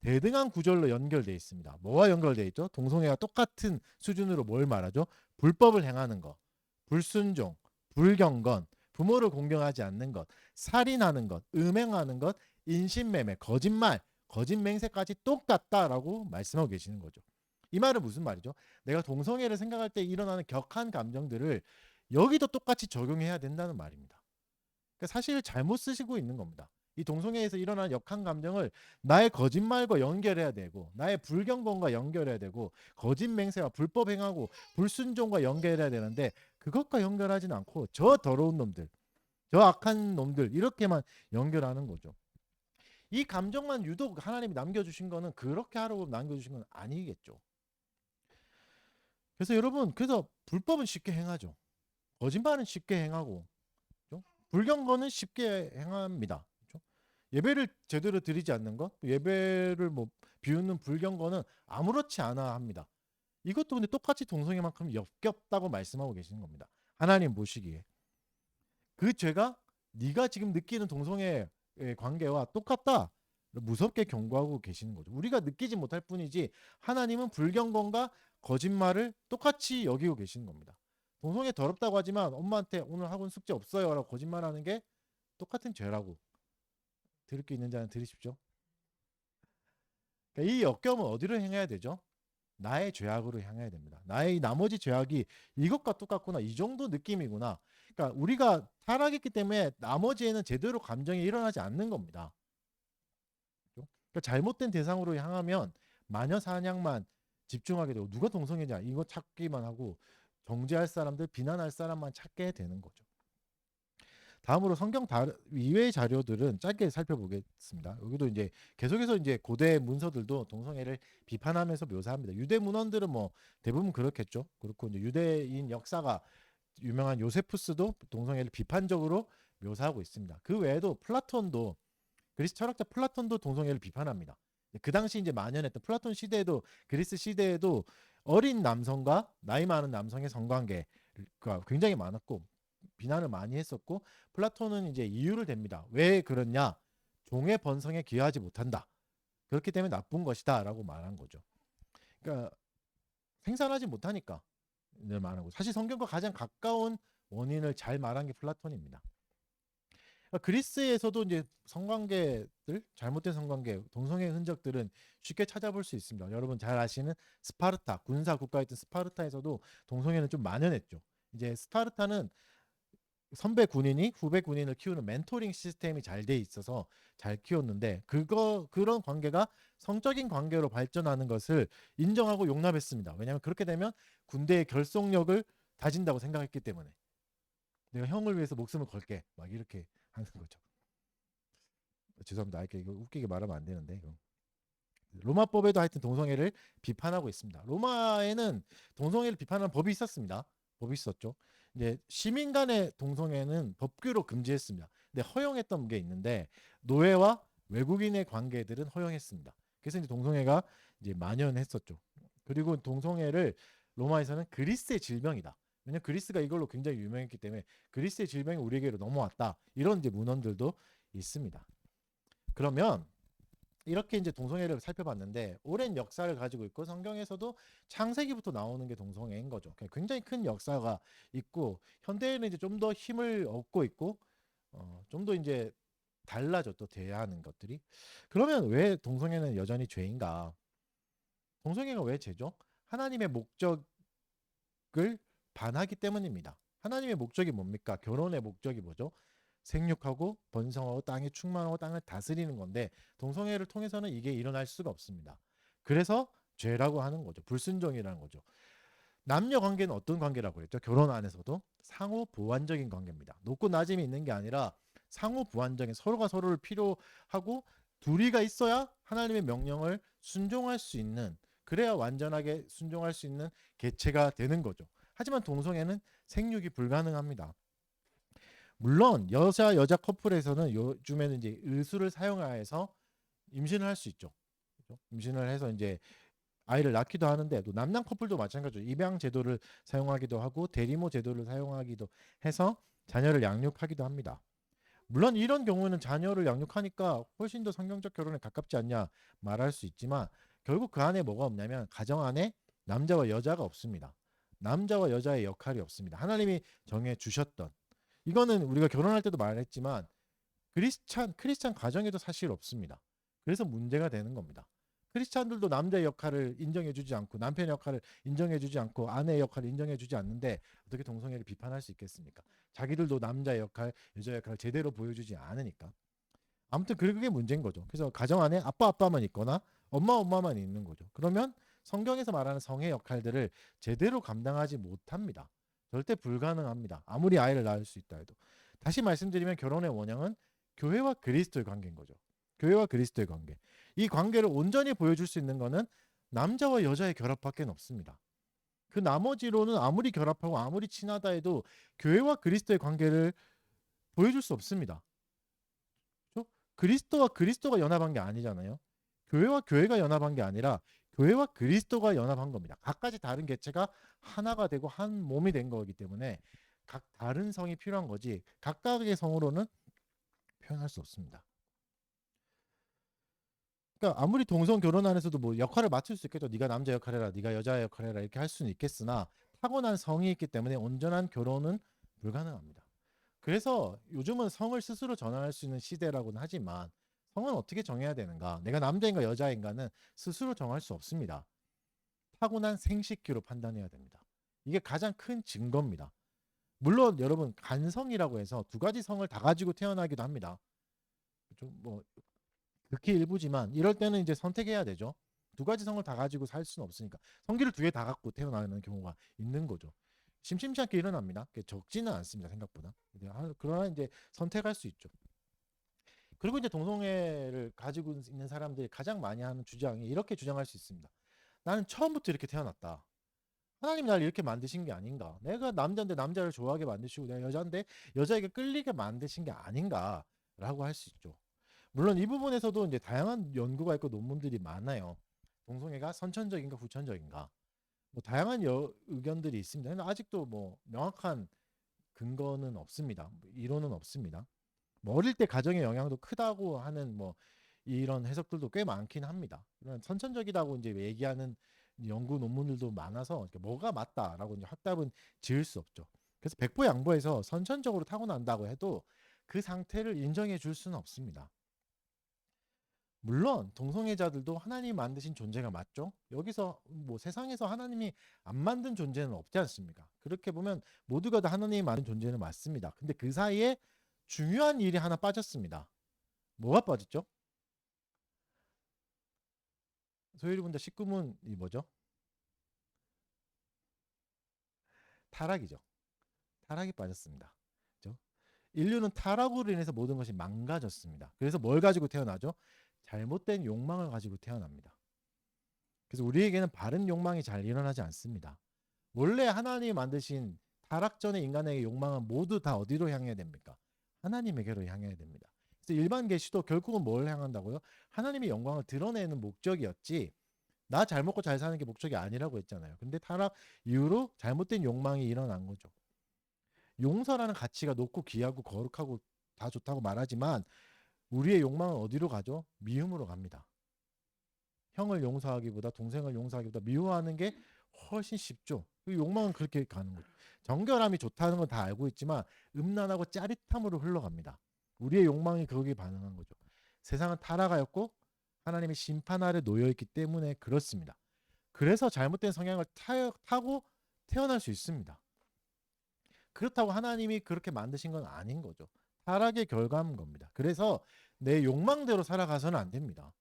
대등한 구절로 연결되어 있습니다. 뭐와 연결되어 있죠? 동성애와 똑같은 수준으로 뭘 말하죠? 불법을 행하는 것, 불순종, 불경건, 부모를 공경하지 않는 것, 살인하는 것, 음행하는 것, 인신매매, 거짓말, 거짓맹세까지 똑같다라고 말씀하고 계시는 거죠. 이 말은 무슨 말이죠? 내가 동성애를 생각할 때 일어나는 격한 감정들을 여기도 똑같이 적용해야 된다는 말입니다. 그러니까 사실 잘못 쓰시고 있는 겁니다. 이 동성애에서 일어나는 역한 감정을 나의 거짓말과 연결해야 되고 나의 불경건과 연결해야 되고 거짓맹세와 불법 행하고 불순종과 연결해야 되는데 그것과 연결하진 않고 저 더러운 놈들, 저 악한 놈들 이렇게만 연결하는 거죠. 이 감정만 유독 하나님이 남겨주신 거는 그렇게 하라고 남겨주신 건 아니겠죠. 그래서 여러분 그래서 불법은 쉽게 행하죠. 거짓말은 쉽게 행하고 불경건은 쉽게 행합니다. 그렇죠? 예배를 제대로 드리지 않는 것, 예배를 뭐 비웃는 불경건은 아무렇지 않아 합니다. 이것도 근데 똑같이 동성애만큼 역겹다고 말씀하고 계시는 겁니다. 하나님 보시기에 그 죄가 네가 지금 느끼는 동성애 관계와 똑같다. 무섭게 경고하고 계시는 거죠. 우리가 느끼지 못할 뿐이지 하나님은 불경건과 거짓말을 똑같이 여기고 계시는 겁니다. 동성애 더럽다고 하지만 엄마한테 오늘 학원 숙제 없어요 라고 거짓말하는 게 똑같은 죄라고. 들을 게 있는 자는 들으십시오. 그러니까 이 역경은 어디로 향해야 되죠? 나의 죄악으로 향해야 됩니다. 나의 나머지 죄악이 이것과 똑같구나. 이 정도 느낌이구나. 그러니까 우리가 타락했기 때문에 나머지에는 제대로 감정이 일어나지 않는 겁니다. 그러니까 잘못된 대상으로 향하면 마녀 사냥만 집중하게 되고 누가 동성애자 이거 찾기만 하고 정죄할 사람들 비난할 사람만 찾게 되는 거죠. 다음으로 성경 이외의 자료들은 짧게 살펴보겠습니다. 여기도 이제 계속해서 이제 고대 문서들도 동성애를 비판하면서 묘사합니다. 유대 문헌들은 뭐 대부분 그렇겠죠. 그렇고 이제 유대인 역사가 유명한 요세푸스도 동성애를 비판적으로 묘사하고 있습니다. 그 외에도 플라톤도 그리스 철학자 플라톤도 동성애를 비판합니다. 그 당시 이제 만연했던 플라톤 시대에도 그리스 시대에도 어린 남성과 나이 많은 남성의 성관계가 굉장히 많았고 비난을 많이 했었고 플라톤은 이제 이유를 댑니다. 왜 그러냐? 종의 번성에 기여하지 못한다. 그렇기 때문에 나쁜 것이다라고 말한 거죠. 그러니까 생산하지 못하니까 말한 거. 사실 성경과 가장 가까운 원인을 잘 말한 게 플라톤입니다. 그리스에서도 이제 성관계들, 잘못된 성관계, 동성애 흔적들은 쉽게 찾아볼 수 있습니다. 여러분 잘 아시는 스파르타, 군사 국가였던 스파르타에서도 동성애는 좀 만연했죠. 이제 스파르타는 선배 군인이 후배 군인을 키우는 멘토링 시스템이 잘 돼 있어서 잘 키웠는데 그런 관계가 성적인 관계로 발전하는 것을 인정하고 용납했습니다. 왜냐하면 그렇게 되면 군대의 결속력을 다진다고 생각했기 때문에 내가 형을 위해서 목숨을 걸게 막 이렇게 하는 거죠. 죄송합니다. 이거 웃기게 말하면 안 되는데 이거. 로마법에도 하여튼 동성애를 비판하고 있습니다. 로마에는 동성애를 비판하는 법이 있었습니다. 법이 있었죠. 이제 시민 간의 동성애는 법규로 금지했습니다. 근데 허용했던 게 있는데 노예와 외국인의 관계들은 허용했습니다. 그래서 이제 동성애가 이제 만연했었죠. 그리고 동성애를 로마에서는 그리스의 질병이다. 왜냐면 그리스가 이걸로 굉장히 유명했기 때문에 그리스의 질병이 우리에게로 넘어왔다. 이런 이제 문헌들도 있습니다. 그러면 이렇게 이제 동성애를 살펴봤는데 오랜 역사를 가지고 있고 성경에서도 창세기부터 나오는 게 동성애인 거죠. 굉장히 큰 역사가 있고 현대에는 이제 좀 더 힘을 얻고 있고 좀 더 이제 달라졌죠. 대하는 것들이. 그러면 왜 동성애는 여전히 죄인가? 동성애가 왜 죄죠? 하나님의 목적을 반하기 때문입니다. 하나님의 목적이 뭡니까? 결혼의 목적이 뭐죠? 생육하고 번성하고 땅에 충만하고 땅을 다스리는 건데 동성애를 통해서는 이게 일어날 수가 없습니다. 그래서 죄라고 하는 거죠. 불순종이라는 거죠. 남녀 관계는 어떤 관계라고 그랬죠? 결혼 안에서도 상호 보완적인 관계입니다. 높고 낮음이 있는 게 아니라 상호 보완적인 서로가 서로를 필요하고 둘이가 있어야 하나님의 명령을 순종할 수 있는 그래야 완전하게 순종할 수 있는 개체가 되는 거죠. 하지만 동성애는 생육이 불가능합니다. 물론 여자 커플에서는 요즘에는 이제 의수를 사용해서 임신을 할 수 있죠. 그렇죠? 임신을 해서 이제 아이를 낳기도 하는데 또 남남 커플도 마찬가지죠. 입양 제도를 사용하기도 하고 대리모 제도를 사용하기도 해서 자녀를 양육하기도 합니다. 물론 이런 경우는 자녀를 양육하니까 훨씬 더 성경적 결혼에 가깝지 않냐 말할 수 있지만 결국 그 안에 뭐가 없냐면 가정 안에 남자와 여자가 없습니다. 남자와 여자의 역할이 없습니다. 하나님이 정해 주셨던 이거는 우리가 결혼할 때도 말했지만 크리스찬 가정에도 사실 없습니다. 그래서 문제가 되는 겁니다. 크리스찬들도 남자의 역할을 인정해주지 않고 남편의 역할을 인정해주지 않고 아내의 역할을 인정해주지 않는데 어떻게 동성애를 비판할 수 있겠습니까? 자기들도 남자의 역할, 여자의 역할을 제대로 보여주지 않으니까. 아무튼 그게 문제인 거죠. 그래서 가정 안에 아빠만 있거나 엄마만 있는 거죠. 그러면 성경에서 말하는 성의 역할들을 제대로 감당하지 못합니다. 절대 불가능합니다. 아무리 아이를 낳을 수 있다 해도. 다시 말씀드리면 결혼의 원형은 교회와 그리스도의 관계인 거죠. 교회와 그리스도의 관계. 이 관계를 온전히 보여줄 수 있는 거는 남자와 여자의 결합밖에 없습니다. 그 나머지로는 아무리 결합하고 아무리 친하다 해도 교회와 그리스도의 관계를 보여줄 수 없습니다. 그렇죠? 그리스도와 그리스도가 연합한 게 아니잖아요. 교회와 교회가 연합한 게 아니라 교회와 그리스도가 연합한 겁니다. 각가지 다른 개체가 하나가 되고 한 몸이 된 거기 때문에 각 다른 성이 필요한 거지 각각의 성으로는 표현할 수 없습니다. 그러니까 아무리 동성 결혼 안에서도 뭐 역할을 맞출 수 있겠죠. 네가 남자 역할 해라, 네가 여자 역할 해라 이렇게 할 수는 있겠으나 타고난 성이 있기 때문에 온전한 결혼은 불가능합니다. 그래서 요즘은 성을 스스로 정할 수 있는 시대라고는 하지만 성은 어떻게 정해야 되는가? 내가 남자인가 여자인가는 스스로 정할 수 없습니다. 타고난 생식기로 판단해야 됩니다. 이게 가장 큰 증거입니다. 물론 여러분 간성이라고 해서 두 가지 성을 다 가지고 태어나기도 합니다. 뭐 극히 일부지만 이럴 때는 이제 선택해야 되죠. 두 가지 성을 다 가지고 살 수는 없으니까 성기를 두 개 다 갖고 태어나는 경우가 있는 거죠. 심심치 않게 일어납니다. 적지는 않습니다. 생각보다. 그러나 이제 선택할 수 있죠. 그리고 이제 동성애를 가지고 있는 사람들이 가장 많이 하는 주장이 이렇게 주장할 수 있습니다. 나는 처음부터 이렇게 태어났다. 하나님이 날 이렇게 만드신 게 아닌가. 내가 남자인데 남자를 좋아하게 만드시고 내가 여자인데 여자에게 끌리게 만드신 게 아닌가라고 할 수 있죠. 물론 이 부분에서도 이제 다양한 연구가 있고 논문들이 많아요. 동성애가 선천적인가 후천적인가. 뭐 다양한 의견들이 있습니다. 근데 아직도 뭐 명확한 근거는 없습니다. 이론은 없습니다. 뭐 어릴 때 가정의 영향도 크다고 하는 뭐 이런 해석들도 꽤 많긴 합니다. 선천적이라고 이제 얘기하는 연구 논문들도 많아서 뭐가 맞다라고 이제 확답은 지을 수 없죠. 그래서 백보양보해서 선천적으로 타고난다고 해도 그 상태를 인정해 줄 수는 없습니다. 물론 동성애자들도 하나님이 만드신 존재가 맞죠. 여기서 뭐 세상에서 하나님이 안 만든 존재는 없지 않습니까? 그렇게 보면 모두가 다 하나님이 만든 존재는 맞습니다. 근데 그 사이에 중요한 일이 하나 빠졌습니다. 뭐가 빠졌죠? 소율이분들 19문이 뭐죠? 타락이죠. 타락이 빠졌습니다. 그죠? 인류는 타락으로 인해서 모든 것이 망가졌습니다. 그래서 뭘 가지고 태어나죠? 잘못된 욕망을 가지고 태어납니다. 그래서 우리에게는 바른 욕망이 잘 일어나지 않습니다. 원래 하나님이 만드신 타락 전의 인간의 욕망은 모두 다 어디로 향해야 됩니까? 하나님에게로 향해야 됩니다. 그래서 일반 계시도 결국은 뭘 향한다고요? 하나님의 영광을 드러내는 목적이었지 나 잘 먹고 잘 사는 게 목적이 아니라고 했잖아요. 근데 타락 이후로 잘못된 욕망이 일어난 거죠. 용서라는 가치가 높고 귀하고 거룩하고 다 좋다고 말하지만 우리의 욕망은 어디로 가죠? 미움으로 갑니다. 형을 용서하기보다 동생을 용서하기보다 미워하는 게 훨씬 쉽죠. 그 욕망은 그렇게 가는 거죠. 정결함이 좋다는 건 다 알고 있지만 음란하고 짜릿함으로 흘러갑니다. 우리의 욕망이 거기에 반응한 거죠. 세상은 타락하였고 하나님의 심판 아래 놓여 있기 때문에 그렇습니다. 그래서 잘못된 성향을 타고 태어날 수 있습니다. 그렇다고 하나님이 그렇게 만드신 건 아닌 거죠. 타락의 결과인 겁니다. 그래서 내 욕망대로 살아가서는 안 됩니다.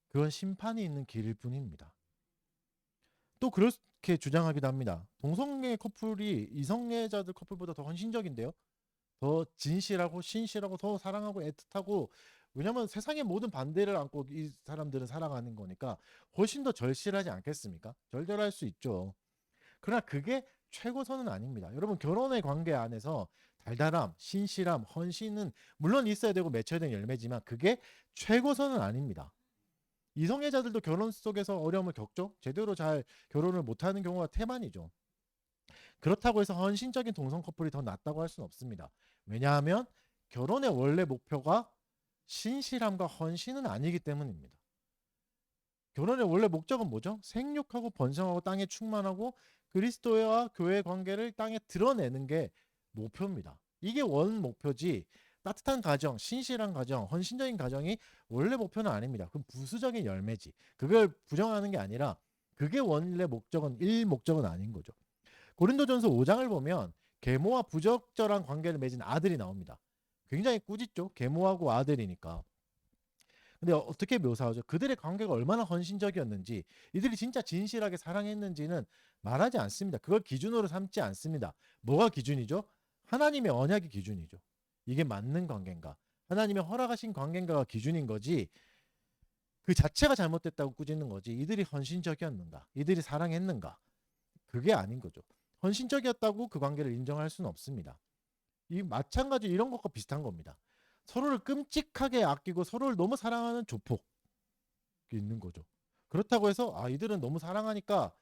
그건 심판이 있는 길일 뿐입니다. 또 그렇게 주장하기도 합니다. 동성애 커플이 이성애자들 커플보다 더 헌신적인데요. 더 진실하고 신실하고 더 사랑하고 애틋하고 왜냐하면 세상의 모든 반대를 안고 이 사람들은 살아가는 거니까 훨씬 더 절실하지 않겠습니까? 절절할 수 있죠. 그러나 그게 최고선은 아닙니다. 여러분 결혼의 관계 안에서 달달함, 신실함, 헌신은 물론 있어야 되고 맺혀야 되는 열매지만 그게 최고선은 아닙니다. 이성애자들도 결혼 속에서 어려움을 겪죠. 제대로 잘 결혼을 못하는 경우가 태반이죠. 그렇다고 해서 헌신적인 동성 커플이 더 낫다고 할 수는 없습니다. 왜냐하면 결혼의 원래 목표가 신실함과 헌신은 아니기 때문입니다. 결혼의 원래 목적은 뭐죠? 생육하고 번성하고 땅에 충만하고 그리스도와 교회의 관계를 땅에 드러내는 게 목표입니다. 이게 원 목표지 따뜻한 가정, 신실한 가정, 헌신적인 가정이 원래 목표는 아닙니다. 그럼 부수적인 열매지. 그걸 부정하는 게 아니라 그게 원래 목적은 목적은 아닌 거죠. 고린도전서 5장을 보면 계모와 부적절한 관계를 맺은 아들이 나옵니다. 굉장히 꾸짖죠. 계모하고 아들이니까. 근데 어떻게 묘사하죠? 그들의 관계가 얼마나 헌신적이었는지, 이들이 진짜 진실하게 사랑했는지는 말하지 않습니다. 그걸 기준으로 삼지 않습니다. 뭐가 기준이죠? 하나님의 언약이 기준이죠. 이게 맞는 관계인가? 하나님의 허락하신 관계인가가 기준인 거지. 그 자체가 잘못됐다고 꾸짖는 거지. 이들이 헌신적이었는가? 이들이 사랑했는가? 그게 아닌 거죠. 헌신적이었다고 그 관계를 인정할 수는 없습니다. 이 마찬가지 이런 것과 비슷한 겁니다. 서로를 끔찍하게 아끼고 서로를 너무 사랑하는 조폭이 있는 거죠. 그렇다고 해서 이들은 너무 사랑하니까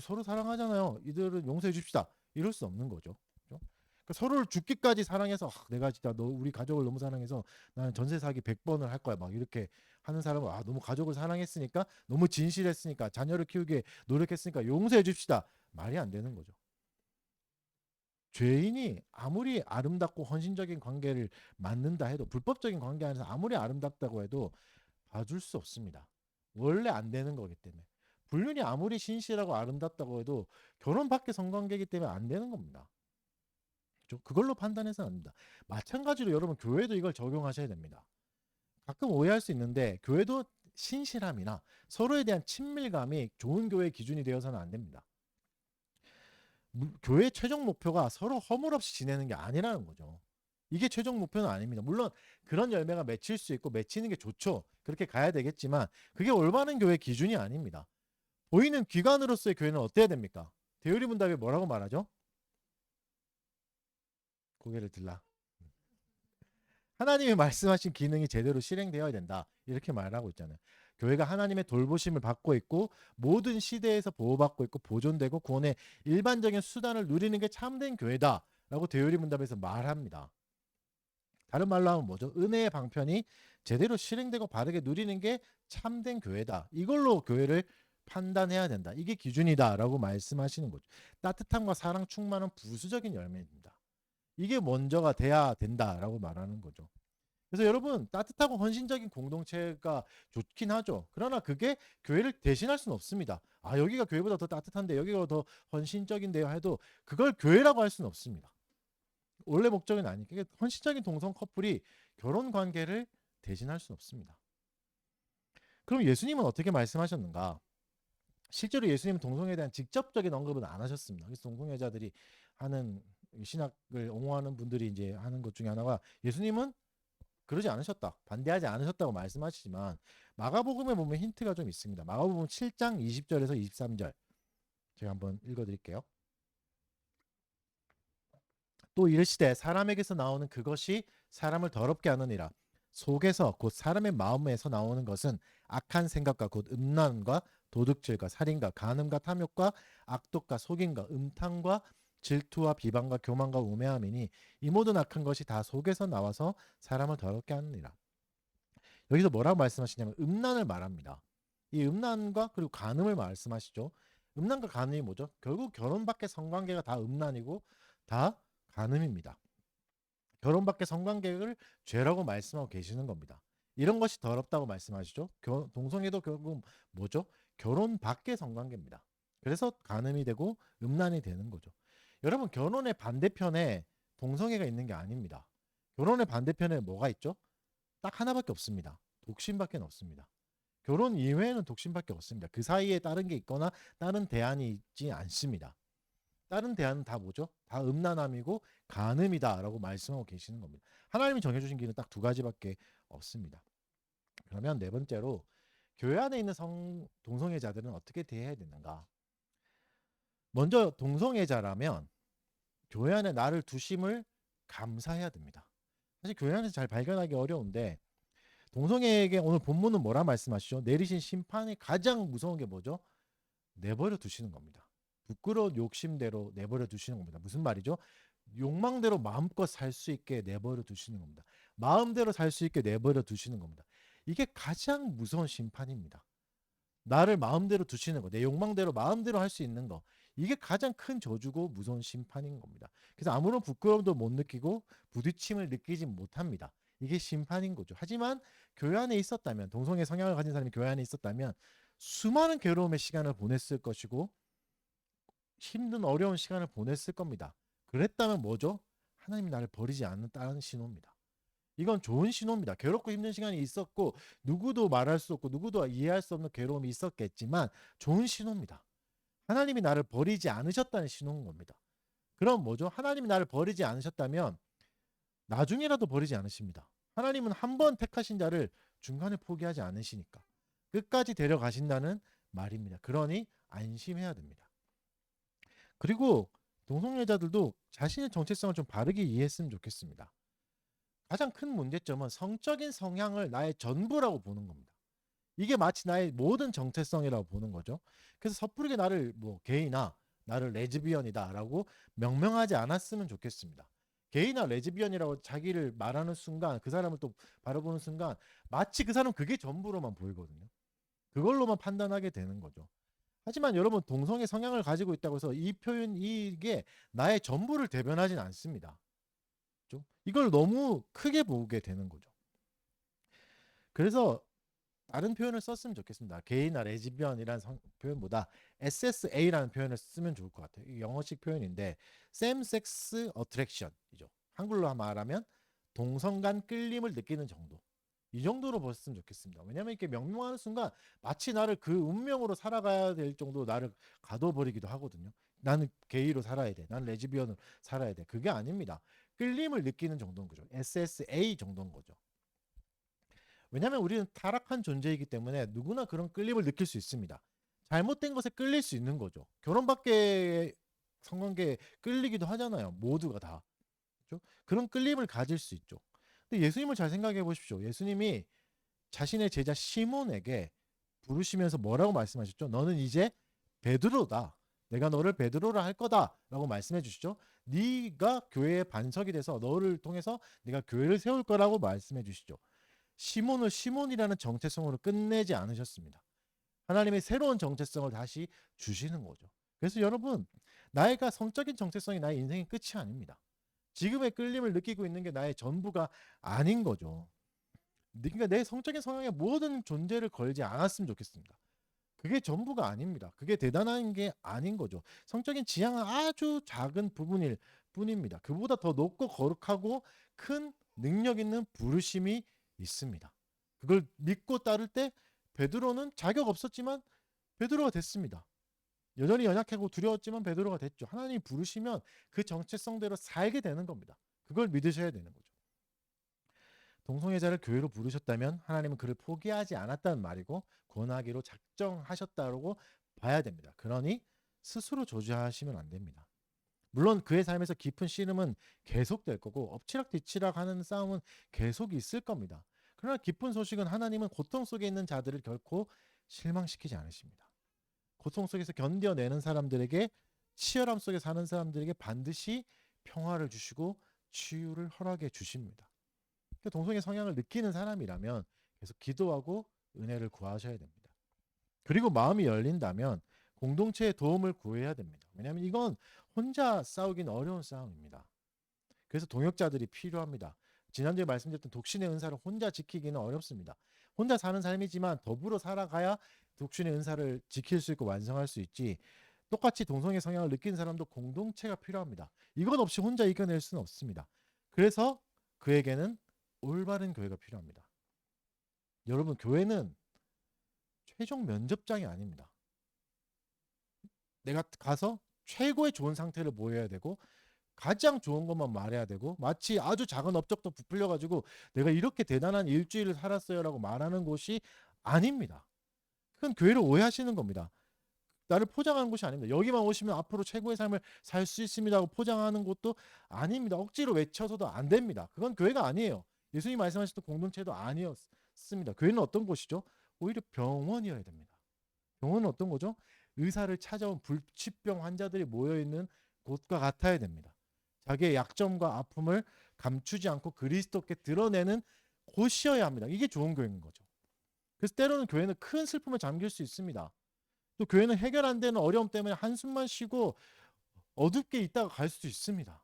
서로 사랑하잖아요. 이들은 용서해 줍시다. 이럴 수 없는 거죠. 그렇죠? 그러니까 서로를 죽기까지 사랑해서 내가 진짜 너 우리 가족을 너무 사랑해서 나는 전세 사기 100번을 할 거야. 막 이렇게 하는 사람은 너무 가족을 사랑했으니까 너무 진실했으니까 자녀를 키우게 노력했으니까 용서해 줍시다. 말이 안 되는 거죠. 죄인이 아무리 아름답고 헌신적인 관계를 만든다 해도 불법적인 관계 안에서 아무리 아름답다고 해도 봐줄 수 없습니다. 원래 안 되는 거기 때문에. 불륜이 아무리 신실하고 아름답다고 해도 결혼 밖의 성관계이기 때문에 안 되는 겁니다. 그렇죠? 그걸로 판단해서는 안 된다. 마찬가지로 여러분 교회도 이걸 적용하셔야 됩니다. 가끔 오해할 수 있는데 교회도 신실함이나 서로에 대한 친밀감이 좋은 교회의 기준이 되어서는 안 됩니다. 교회 최종 목표가 서로 허물없이 지내는 게 아니라는 거죠. 이게 최종 목표는 아닙니다. 물론 그런 열매가 맺힐 수 있고 맺히는 게 좋죠. 그렇게 가야 되겠지만 그게 올바른 교회 기준이 아닙니다. 보이는 기관으로서의 교회는 어때야 됩니까? 대요리문답에 뭐라고 말하죠? 고개를 들라. 하나님이 말씀하신 기능이 제대로 실행되어야 된다. 이렇게 말하고 있잖아요. 교회가 하나님의 돌보심을 받고 있고 모든 시대에서 보호받고 있고 보존되고 구원의 일반적인 수단을 누리는 게 참된 교회다라고 대요리 문답에서 말합니다. 다른 말로 하면 뭐죠? 은혜의 방편이 제대로 실행되고 바르게 누리는 게 참된 교회다. 이걸로 교회를 판단해야 된다. 이게 기준이다라고 말씀하시는 거죠. 따뜻함과 사랑 충만한 부수적인 열매입니다. 이게 먼저가 돼야 된다라고 말하는 거죠. 그래서 여러분 따뜻하고 헌신적인 공동체가 좋긴 하죠. 그러나 그게 교회를 대신할 수는 없습니다. 아 여기가 교회보다 더 따뜻한데 여기가 더 헌신적인데요 해도 그걸 교회라고 할 수는 없습니다. 원래 목적은 아니니까 헌신적인 동성 커플이 결혼 관계를 대신할 수는 없습니다. 그럼 예수님은 어떻게 말씀하셨는가? 실제로 예수님은 동성애에 대한 직접적인 언급은 안 하셨습니다. 그래서 동성애자들이 하는 신학을 옹호하는 분들이 이제 하는 것 중에 하나가 예수님은 그러지 않으셨다. 반대하지 않으셨다고 말씀하시지만 마가복음에 보면 힌트가 좀 있습니다. 마가복음 7장 20절에서 23절 제가 한번 읽어드릴게요. 또 이르시되 사람에게서 나오는 그것이 사람을 더럽게 하느니라. 속에서 곧 사람의 마음에서 나오는 것은 악한 생각과 곧 음란과 도둑질과 살인과 간음과 탐욕과 악독과 속임과 음탕과 질투와 비방과 교만과 우매함이니 이 모든 악한 것이 다 속에서 나와서 사람을 더럽게 하느니라. 여기서 뭐라고 말씀하시냐면 음란을 말합니다. 이 음란과 그리고 간음을 말씀하시죠. 음란과 간음이 뭐죠? 결국 결혼 밖의 성관계가 다 음란이고 다 간음입니다. 결혼 밖의 성관계를 죄라고 말씀하고 계시는 겁니다. 이런 것이 더럽다고 말씀하시죠. 동성애도 결국 뭐죠? 결혼 밖의 성관계입니다. 그래서 간음이 되고 음란이 되는 거죠. 여러분 결혼의 반대편에 동성애가 있는 게 아닙니다. 결혼의 반대편에 뭐가 있죠? 딱 하나밖에 없습니다. 독신밖에 없습니다. 결혼 이외에는 독신밖에 없습니다. 그 사이에 다른 게 있거나 다른 대안이 있지 않습니다. 다른 대안은 다 뭐죠? 다 음란함이고 간음이다라고 말씀하고 계시는 겁니다. 하나님이 정해주신 길은 딱 두 가지밖에 없습니다. 그러면 네 번째로 교회 안에 있는 동성애자들은 어떻게 대해야 되는가? 먼저 동성애자라면 교회 안에 나를 두심을 감사해야 됩니다. 사실 교회 안에서 잘 발견하기 어려운데 동성애에게 오늘 본문은 뭐라 말씀하시죠? 내리신 심판이 가장 무서운 게 뭐죠? 내버려 두시는 겁니다. 부끄러운 욕심대로 내버려 두시는 겁니다. 무슨 말이죠? 욕망대로 마음껏 살 수 있게 내버려 두시는 겁니다. 마음대로 살 수 있게 내버려 두시는 겁니다. 이게 가장 무서운 심판입니다. 나를 마음대로 두시는 거, 내 욕망대로 마음대로 할 수 있는 거. 이게 가장 큰 저주고 무서운 심판인 겁니다. 그래서 아무런 부끄러움도 못 느끼고 부딪힘을 느끼지 못합니다. 이게 심판인 거죠. 하지만 교회 안에 있었다면, 동성애 성향을 가진 사람이 교회 안에 있었다면 수많은 괴로움의 시간을 보냈을 것이고 힘든 어려운 시간을 보냈을 겁니다. 그랬다면 뭐죠? 하나님이 나를 버리지 않는다는 신호입니다. 이건 좋은 신호입니다. 괴롭고 힘든 시간이 있었고 누구도 말할 수 없고 누구도 이해할 수 없는 괴로움이 있었겠지만 좋은 신호입니다. 하나님이 나를 버리지 않으셨다는 신호인 겁니다. 그럼 뭐죠? 하나님이 나를 버리지 않으셨다면 나중에라도 버리지 않으십니다. 하나님은 한 번 택하신 자를 중간에 포기하지 않으시니까 끝까지 데려가신다는 말입니다. 그러니 안심해야 됩니다. 그리고 동성애자들도 자신의 정체성을 좀 바르게 이해했으면 좋겠습니다. 가장 큰 문제점은 성적인 성향을 나의 전부라고 보는 겁니다. 이게 마치 나의 모든 정체성이라고 보는 거죠. 그래서 섣부르게 나를 뭐 게이나 나를 레즈비언이다라고 명명하지 않았으면 좋겠습니다. 게이나 레즈비언이라고 자기를 말하는 순간 그 사람을 또 바라보는 순간 마치 그 사람 그게 전부로만 보이거든요. 그걸로만 판단하게 되는 거죠. 하지만 여러분 동성애 성향을 가지고 있다고 해서 이 표현 이게 나의 전부를 대변하진 않습니다. 그렇죠? 이걸 너무 크게 보게 되는 거죠. 그래서 다른 표현을 썼으면 좋겠습니다. 게이나 레즈비언이라는 표현보다 SSA라는 표현을 쓰면 좋을 것 같아요. 이 영어식 표현인데 Same Sex Attraction이죠. 한글로 말하면 동성 간 끌림을 느끼는 정도. 이 정도로 보셨으면 좋겠습니다. 왜냐하면 이렇게 명명하는 순간 마치 나를 그 운명으로 살아가야 될 정도로 나를 가둬버리기도 하거든요. 나는 게이로 살아야 돼. 나는 레즈비언으로 살아야 돼. 그게 아닙니다. 끌림을 느끼는 정도인 거죠. SSA 정도인 거죠. 왜냐하면 우리는 타락한 존재이기 때문에 누구나 그런 끌림을 느낄 수 있습니다. 잘못된 것에 끌릴 수 있는 거죠. 결혼밖에 성관계에 끌리기도 하잖아요. 모두가 다. 그렇죠? 그런 끌림을 가질 수 있죠. 근데 예수님을 잘 생각해 보십시오. 예수님이 자신의 제자 시몬에게 부르시면서 뭐라고 말씀하셨죠? 너는 이제 베드로다. 내가 너를 베드로라 할 거다라고 말씀해 주시죠. 네가 교회의 반석이 돼서 너를 통해서 네가 교회를 세울 거라고 말씀해 주시죠. 시몬을 시몬이라는 정체성으로 끝내지 않으셨습니다. 하나님의 새로운 정체성을 다시 주시는 거죠. 그래서 여러분, 나이가 성적인 정체성이 나의 인생의 끝이 아닙니다. 지금의 끌림을 느끼고 있는 게 나의 전부가 아닌 거죠. 그러니까 내 성적인 성향에 모든 존재를 걸지 않았으면 좋겠습니다. 그게 전부가 아닙니다. 그게 대단한 게 아닌 거죠. 성적인 지향은 아주 작은 부분일 뿐입니다. 그보다 더 높고 거룩하고 큰 능력 있는 부르심이 있습니다. 그걸 믿고 따를 때 베드로는 자격 없었지만 베드로가 됐습니다. 여전히 연약하고 두려웠지만 베드로가 됐죠. 하나님이 부르시면 그 정체성대로 살게 되는 겁니다. 그걸 믿으셔야 되는 거죠. 동성애자를 교회로 부르셨다면 하나님은 그를 포기하지 않았다는 말이고 구원하기로 작정하셨다고 봐야 됩니다. 그러니 스스로 저주하시면 안 됩니다. 물론 그의 삶에서 깊은 씨름은 계속될 거고 엎치락뒤치락 하는 싸움은 계속 있을 겁니다. 그러나 기쁜 소식은 하나님은 고통 속에 있는 자들을 결코 실망시키지 않으십니다. 고통 속에서 견뎌내는 사람들에게, 치열함 속에 사는 사람들에게 반드시 평화를 주시고 치유를 허락해 주십니다. 동성애 성향을 느끼는 사람이라면 계속 기도하고 은혜를 구하셔야 됩니다. 그리고 마음이 열린다면 공동체의 도움을 구해야 됩니다. 왜냐하면 이건 혼자 싸우긴 어려운 싸움입니다. 그래서 동역자들이 필요합니다. 지난주에 말씀드렸던 독신의 은사를 혼자 지키기는 어렵습니다. 혼자 사는 삶이지만 더불어 살아가야 독신의 은사를 지킬 수 있고 완성할 수 있지. 똑같이 동성애 성향을 느끼는 사람도 공동체가 필요합니다. 이것 없이 혼자 이겨낼 수는 없습니다. 그래서 그에게는 올바른 교회가 필요합니다. 여러분, 교회는 최종 면접장이 아닙니다. 내가 가서 최고의 좋은 상태를 보여야 되고 가장 좋은 것만 말해야 되고 마치 아주 작은 업적도 부풀려 가지고 내가 이렇게 대단한 일주일을 살았어요라고 말하는 곳이 아닙니다. 그건 교회를 오해하시는 겁니다. 나를 포장하는 곳이 아닙니다. 여기만 오시면 앞으로 최고의 삶을 살 수 있습니다 하고 포장하는 곳도 아닙니다. 억지로 외쳐서도 안 됩니다. 그건 교회가 아니에요. 예수님 말씀하셨던 공동체도 아니었습니다. 교회는 어떤 곳이죠? 오히려 병원이어야 됩니다. 병원은 어떤 거죠? 의사를 찾아온 불치병 환자들이 모여있는 곳과 같아야 됩니다. 자기의 약점과 아픔을 감추지 않고 그리스도께 드러내는 곳이어야 합니다. 이게 좋은 교회인 거죠. 그래서 때로는 교회는 큰 슬픔에 잠길 수 있습니다. 또 교회는 해결 안 되는 어려움 때문에 한숨만 쉬고 어둡게 있다가 갈 수도 있습니다.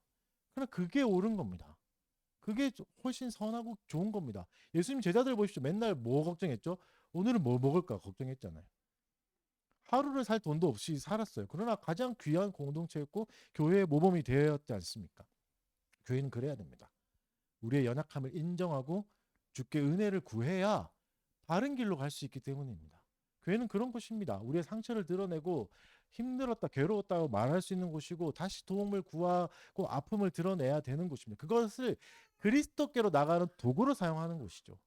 그러나 그게 옳은 겁니다. 그게 훨씬 선하고 좋은 겁니다. 예수님 제자들 보십시오. 맨날 뭐 걱정했죠? 오늘은 뭐 먹을까 걱정했잖아요. 하루를 살 돈도 없이 살았어요. 그러나 가장 귀한 공동체였고 교회의 모범이 되었지 않습니까? 교회는 그래야 됩니다. 우리의 연약함을 인정하고 주께 은혜를 구해야 바른 길로 갈 수 있기 때문입니다. 교회는 그런 곳입니다. 우리의 상처를 드러내고 힘들었다, 괴로웠다고 말할 수 있는 곳이고 다시 도움을 구하고 아픔을 드러내야 되는 곳입니다. 그것을 그리스도께로 나가는 도구로 사용하는 곳이죠.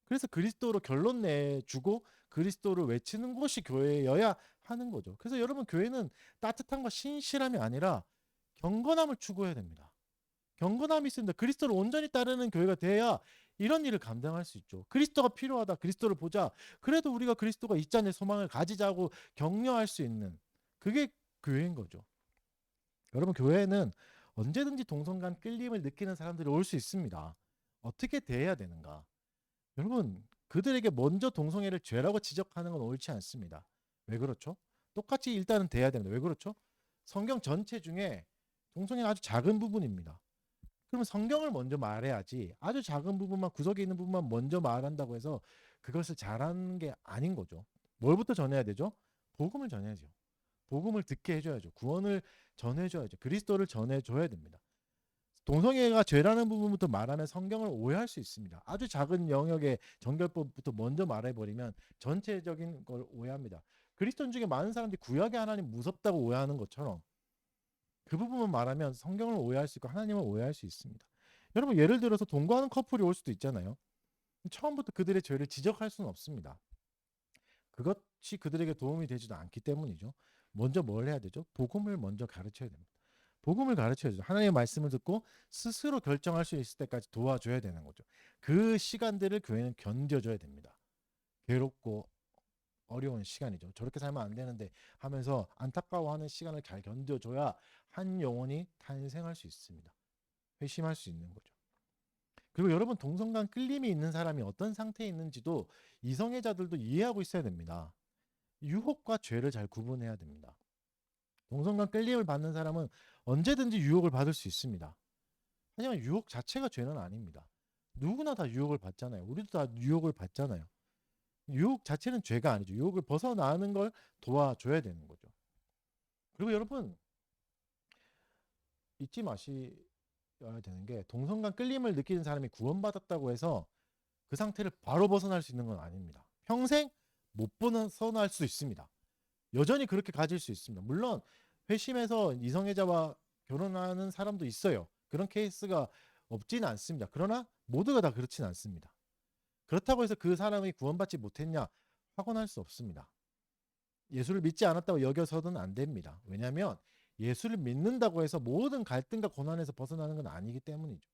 그래서 그리스도로 결론 내주고 그리스도를 외치는 곳이 교회여야 하는 거죠. 그래서 여러분, 교회는 따뜻함과 신실함이 아니라 경건함을 추구해야 됩니다. 경건함이 있습니다. 그리스도를 온전히 따르는 교회가 돼야 이런 일을 감당할 수 있죠. 그리스도가 필요하다. 그리스도를 보자. 그래도 우리가 그리스도가 있자는 소망을 가지자고 격려할 수 있는 그게 교회인 거죠. 여러분, 교회에는 언제든지 동성 간 끌림을 느끼는 사람들이 올 수 있습니다. 어떻게 대해야 되는가? 여러분, 그들에게 먼저 동성애를 죄라고 지적하는 건 옳지 않습니다. 왜 그렇죠? 똑같이 일단은 대해야 됩니다. 왜 그렇죠? 성경 전체 중에 동성애는 아주 작은 부분입니다. 그러면 성경을 먼저 말해야지 아주 작은 부분만 구석에 있는 부분만 먼저 말한다고 해서 그것을 잘하는 게 아닌 거죠. 뭘부터 전해야 되죠? 복음을 전해야죠. 복음을 듣게 해줘야죠. 구원을 전해줘야죠. 그리스도를 전해줘야 됩니다. 동성애가 죄라는 부분부터 말하면 성경을 오해할 수 있습니다. 아주 작은 영역의 정결법부터 먼저 말해버리면 전체적인 걸 오해합니다. 그리스도인 중에 많은 사람들이 구약의 하나님 무섭다고 오해하는 것처럼 그 부분만 말하면 성경을 오해할 수 있고 하나님을 오해할 수 있습니다. 여러분 예를 들어서 동거하는 커플이 올 수도 있잖아요. 처음부터 그들의 죄를 지적할 수는 없습니다. 그것이 그들에게 도움이 되지도 않기 때문이죠. 먼저 뭘 해야 되죠? 복음을 먼저 가르쳐야 됩니다. 복음을 가르쳐야죠. 하나님의 말씀을 듣고 스스로 결정할 수 있을 때까지 도와줘야 되는 거죠. 그 시간들을 교회는 견뎌줘야 됩니다. 괴롭고 어려운 시간이죠. 저렇게 살면 안 되는데 하면서 안타까워하는 시간을 잘 견뎌줘야 한 영혼이 탄생할 수 있습니다. 회심할 수 있는 거죠. 그리고 여러분 동성 간 끌림이 있는 사람이 어떤 상태에 있는지도 이성애자들도 이해하고 있어야 됩니다. 유혹과 죄를 잘 구분해야 됩니다. 동성 간 끌림을 받는 사람은 언제든지 유혹을 받을 수 있습니다. 하지만 유혹 자체가 죄는 아닙니다. 누구나 다 유혹을 받잖아요. 우리도 다 유혹을 받잖아요. 유혹 자체는 죄가 아니죠. 유혹을 벗어나는 걸 도와줘야 되는 거죠. 그리고 여러분 잊지 마셔야 되는 게 동성 간 끌림을 느끼는 사람이 구원받았다고 해서 그 상태를 바로 벗어날 수 있는 건 아닙니다. 평생 못 벗어날 수 있습니다. 여전히 그렇게 가질 수 있습니다. 물론 회심해서 이성애자와 결혼하는 사람도 있어요. 그런 케이스가 없지는 않습니다. 그러나 모두가 다 그렇진 않습니다. 그렇다고 해서 그 사람이 구원받지 못했냐? 확언할 수 없습니다. 예수를 믿지 않았다고 여겨서는 안 됩니다. 왜냐하면 예수를 믿는다고 해서 모든 갈등과 고난에서 벗어나는 건 아니기 때문이죠.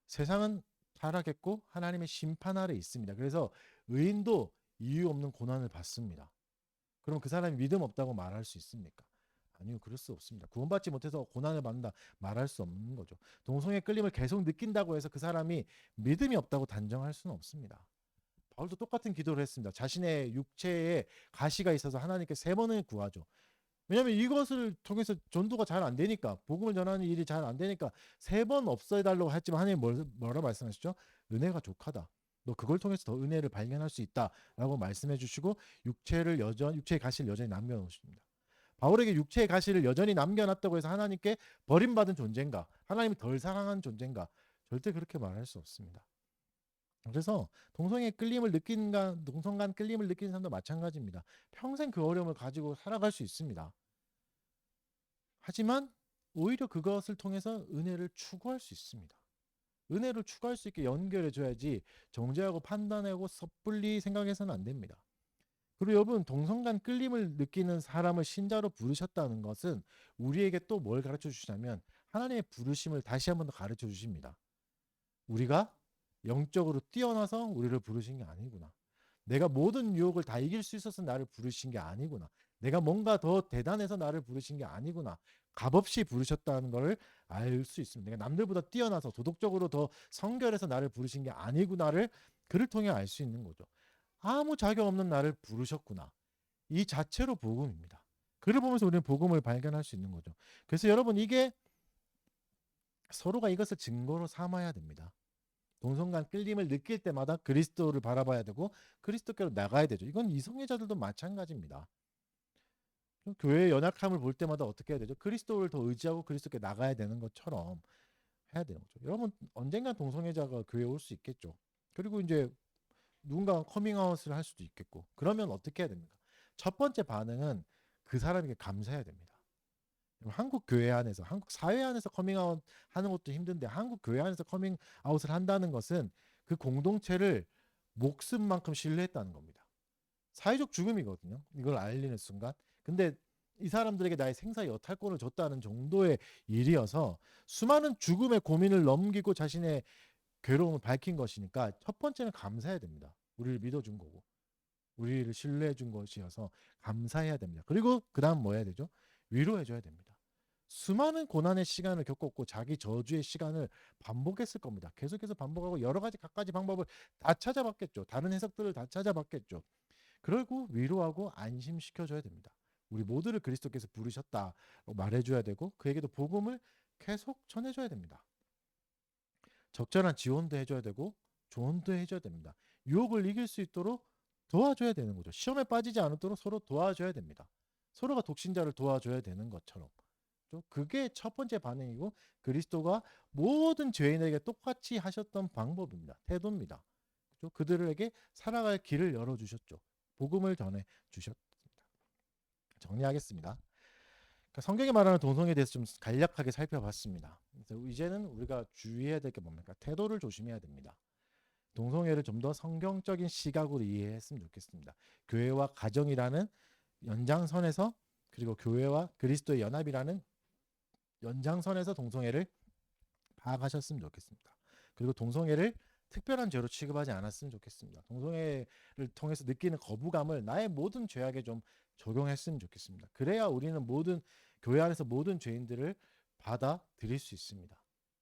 세상은 타락했고 하나님의 심판 아래 있습니다. 그래서 의인도 이유 없는 고난을 받습니다. 그럼 그 사람이 믿음 없다고 말할 수 있습니까? 아니요, 그럴 수 없습니다. 구원받지 못해서 고난을 받는다 말할 수 없는 거죠. 동성애 끌림을 계속 느낀다고 해서 그 사람이 믿음이 없다고 단정할 수는 없습니다. 바울도 똑같은 기도를 했습니다. 자신의 육체에 가시가 있어서 하나님께 3번을 구하죠. 왜냐하면 이것을 통해서 전도가 잘 안 되니까, 복음을 전하는 일이 잘 안 되니까 3번 없애달라고 했지만 하나님 뭐라 말씀하시죠? 은혜가 족하다. 너 그걸 통해서 더 은혜를 발견할 수 있다라고 말씀해 주시고 육체의 가시를 여전히 남겨놓으십니다. 바울에게 육체의 가시를 여전히 남겨놨다고 해서 하나님께 버림받은 존재인가? 하나님이 덜 사랑한 존재인가? 절대 그렇게 말할 수 없습니다. 그래서 동성 간 끌림을 느끼는 사람도 마찬가지입니다. 평생 그 어려움을 가지고 살아갈 수 있습니다. 하지만 오히려 그것을 통해서 은혜를 추구할 수 있습니다. 은혜를 추구할 수 있게 연결해 줘야지 정죄하고 판단하고 섣불리 생각해서는 안 됩니다. 그리고 여러분 동성 간 끌림을 느끼는 사람을 신자로 부르셨다는 것은 우리에게 또 뭘 가르쳐 주시냐면 하나님의 부르심을 다시 한 번 더 가르쳐 주십니다. 우리가 영적으로 뛰어나서 우리를 부르신 게 아니구나. 내가 모든 유혹을 다 이길 수 있어서 나를 부르신 게 아니구나. 내가 뭔가 더 대단해서 나를 부르신 게 아니구나. 값없이 부르셨다는 것을 알 수 있습니다. 내가 남들보다 뛰어나서 도덕적으로 더 성결해서 나를 부르신 게 아니구나를 그를 통해 알 수 있는 거죠. 아무 자격 없는 나를 부르셨구나. 이 자체로 복음입니다. 그를 보면서 우리는 복음을 발견할 수 있는 거죠. 그래서 여러분 이게 서로가 이것을 증거로 삼아야 됩니다. 동성 간 끌림을 느낄 때마다 그리스도를 바라봐야 되고 그리스도께로 나가야 되죠. 이건 이성애자들도 마찬가지입니다. 교회의 연약함을 볼 때마다 어떻게 해야 되죠? 그리스도를 더 의지하고 그리스도께 나가야 되는 것처럼 해야 되는 거죠. 여러분 언젠간 동성애자가 교회에 올 수 있겠죠. 그리고 이제 누군가 커밍아웃을 할 수도 있겠고 그러면 어떻게 해야 됩니까? 첫 번째 반응은 그 사람에게 감사해야 됩니다. 한국 교회 안에서 한국 사회 안에서 커밍아웃 하는 것도 힘든데 한국 교회 안에서 커밍아웃을 한다는 것은 그 공동체를 목숨만큼 신뢰했다는 겁니다. 사회적 죽음이거든요. 이걸 알리는 순간. 근데 이 사람들에게 나의 생사 여탈권을 줬다는 정도의 일이어서 수많은 죽음의 고민을 넘기고 자신의 괴로움을 밝힌 것이니까 첫 번째는 감사해야 됩니다. 우리를 믿어준 거고 우리를 신뢰해 준 것이어서 감사해야 됩니다. 그리고 그 다음 뭐 해야 되죠? 위로해 줘야 됩니다. 수많은 고난의 시간을 겪었고 자기 저주의 시간을 반복했을 겁니다. 계속해서 반복하고 여러 가지 갖가지 방법을 다 찾아봤겠죠. 다른 해석들을 다 찾아봤겠죠. 그리고 위로하고 안심시켜줘야 됩니다. 우리 모두를 그리스도께서 부르셨다고 말해줘야 되고 그에게도 복음을 계속 전해줘야 됩니다. 적절한 지원도 해줘야 되고 조언도 해줘야 됩니다. 유혹을 이길 수 있도록 도와줘야 되는 거죠. 시험에 빠지지 않도록 서로 도와줘야 됩니다. 서로가 독신자를 도와줘야 되는 것처럼. 그게 첫 번째 반응이고 그리스도가 모든 죄인에게 똑같이 하셨던 방법입니다. 태도입니다. 그들에게 살아갈 길을 열어주셨죠. 복음을 전해 주셨습니다. 정리하겠습니다. 그러니까 성경이 말하는 동성애에 대해서 좀 간략하게 살펴봤습니다. 그래서 이제는 우리가 주의해야 될 게 뭡니까? 태도를 조심해야 됩니다. 동성애를 좀 더 성경적인 시각으로 이해했으면 좋겠습니다. 교회와 가정이라는 연장선에서, 그리고 교회와 그리스도의 연합이라는 연장선에서 동성애를 파악하셨으면 좋겠습니다. 그리고 동성애를 특별한 죄로 취급하지 않았으면 좋겠습니다. 동성애를 통해서 느끼는 거부감을 나의 모든 죄악에 좀 적용했으면 좋겠습니다. 그래야 우리는 모든 교회 안에서 모든 죄인들을 받아들일 수 있습니다.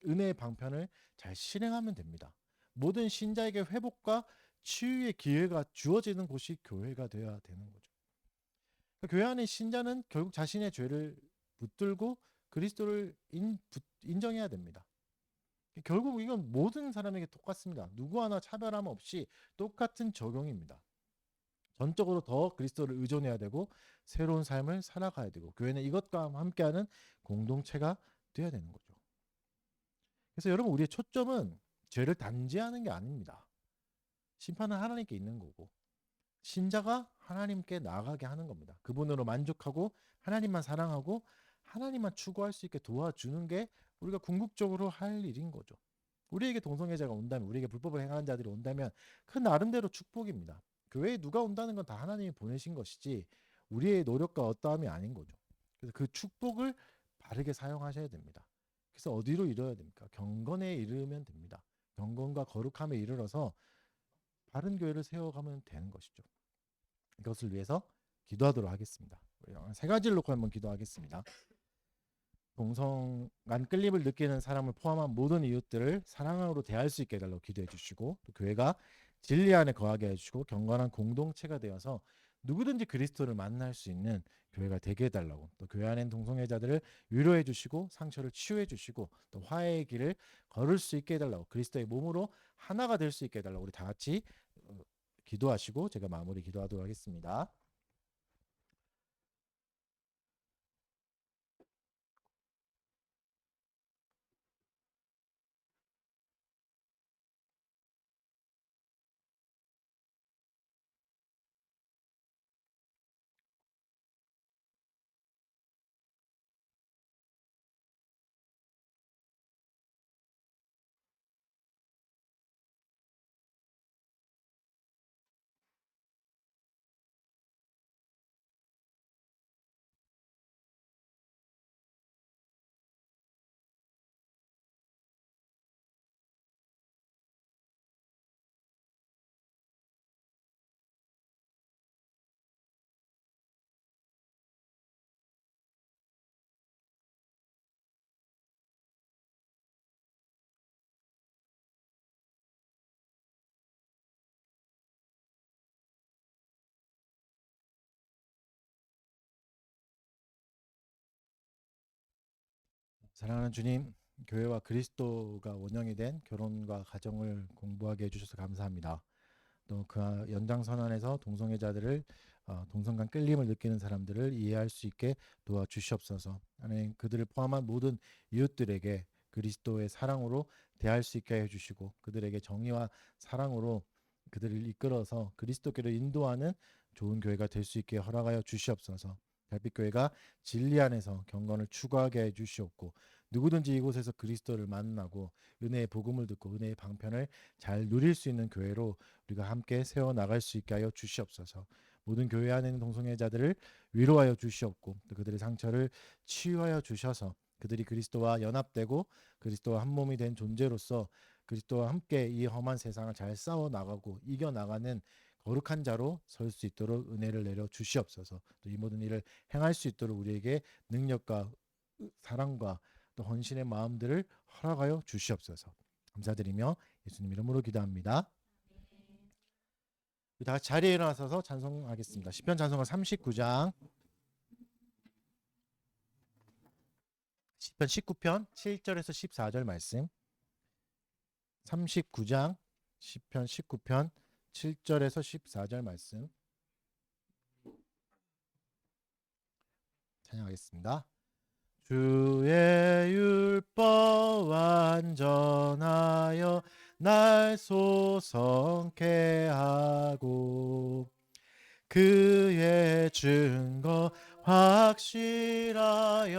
은혜의 방편을 잘 실행하면 됩니다. 모든 신자에게 회복과 치유의 기회가 주어지는 곳이 교회가 되어야 되는 거죠. 교회 안의 신자는 결국 자신의 죄를 붙들고 그리스도를 인정해야 됩니다. 결국 이건 모든 사람에게 똑같습니다. 누구 하나 차별함 없이 똑같은 적용입니다. 전적으로 더 그리스도를 의존해야 되고 새로운 삶을 살아가야 되고, 교회는 이것과 함께하는 공동체가 되어야 되는 거죠. 그래서 여러분, 우리의 초점은 죄를 단죄하는 게 아닙니다. 심판은 하나님께 있는 거고, 신자가 하나님께 나아가게 하는 겁니다. 그분으로 만족하고 하나님만 사랑하고 하나님만 추구할 수 있게 도와주는 게 우리가 궁극적으로 할 일인 거죠. 우리에게 동성애자가 온다면, 우리에게 불법을 행하는 자들이 온다면 그 나름대로 축복입니다. 교회에 누가 온다는 건 다 하나님이 보내신 것이지 우리의 노력과 어떠함이 아닌 거죠. 그래서 그 축복을 바르게 사용하셔야 됩니다. 그래서 어디로 이뤄야 됩니까? 경건에 이르면 됩니다. 경건과 거룩함에 이르러서 바른 교회를 세워가면 되는 것이죠. 이것을 위해서 기도하도록 하겠습니다. 세 가지를 놓고 한번 기도하겠습니다. 동성 간 끌림을 느끼는 사람을 포함한 모든 이웃들을 사랑으로 대할 수 있게 해달라고 기도해 주시고, 또 교회가 진리 안에 거하게 해주시고 경건한 공동체가 되어서 누구든지 그리스도를 만날 수 있는 교회가 되게 해달라고, 또 교회 안에 동성애자들을 위로해 주시고 상처를 치유해 주시고 또 화해의 길을 걸을 수 있게 해달라고, 그리스도의 몸으로 하나가 될 수 있게 해달라고 우리 다 같이 기도하시고 제가 마무리 기도하도록 하겠습니다. 사랑하는 주님, 교회와 그리스도가 원형이 된 결혼과 가정을 공부하게 해주셔서 감사합니다. 또 그 연장선 안에서 동성애자들을, 동성 간 끌림을 느끼는 사람들을 이해할 수 있게 도와주시옵소서. 하나님, 그들을 포함한 모든 이웃들에게 그리스도의 사랑으로 대할 수 있게 해주시고, 그들에게 정의와 사랑으로 그들을 이끌어서 그리스도께로 인도하는 좋은 교회가 될 수 있게 허락하여 주시옵소서. 달빛교회가 진리 안에서 경건을 추구하게 해 주시옵고, 누구든지 이곳에서 그리스도를 만나고 은혜의 복음을 듣고 은혜의 방편을 잘 누릴 수 있는 교회로 우리가 함께 세워 나갈 수 있게 하여 주시옵소서. 모든 교회 안에 있는 동성애자들을 위로하여 주시옵고, 또 그들의 상처를 치유하여 주셔서 그들이 그리스도와 연합되고 그리스도와 한 몸이 된 존재로서 그리스도와 함께 이 험한 세상을 잘 싸워 나가고 이겨 나가는 거룩한 자로 설 수 있도록 은혜를 내려 주시옵소서. 또 이 모든 일을 행할 수 있도록 우리에게 능력과 사랑과 또 헌신의 마음들을 허락하여 주시옵소서. 감사드리며 예수님 이름으로 기도합니다. 다 같이 자리에 일어나서 찬송하겠습니다. 시편 찬송가 39장, 시편 19편 7절에서 14절 말씀. 39장 시편 19편 7절에서 14절 말씀 찬양하겠습니다. 주의 율법 완전하여 날 소성케 하고 그의 증거 확실하여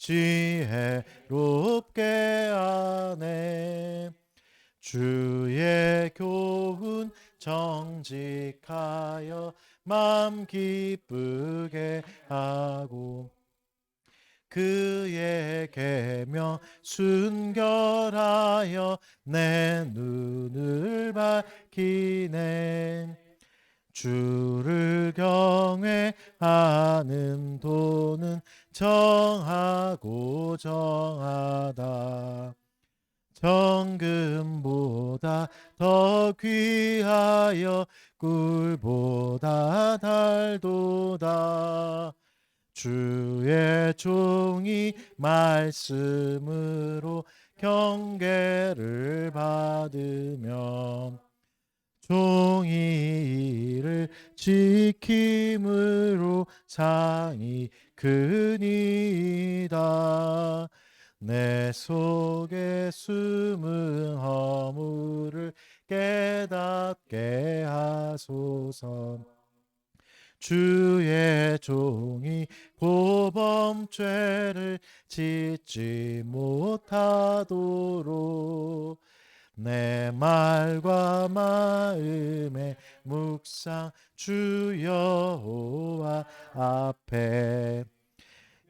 지혜롭게 하네. 주의 교훈 정직하여 맘 기쁘게 하고 그의 계명 순결하여 내 눈을 밝히네. 주를 경외하는 도는 정하고 정하다. 정금보다 더 귀하여 꿀보다 달도다. 주의 종이 말씀으로 경계를 받으며 종이 이를 지킴으로 상이 크니이다. 내 속에 숨은 허물을 깨닫게 하소서. 주의 종이 보범죄를 짓지 못하도록 내 말과 마음의 묵상 주 여호와 앞에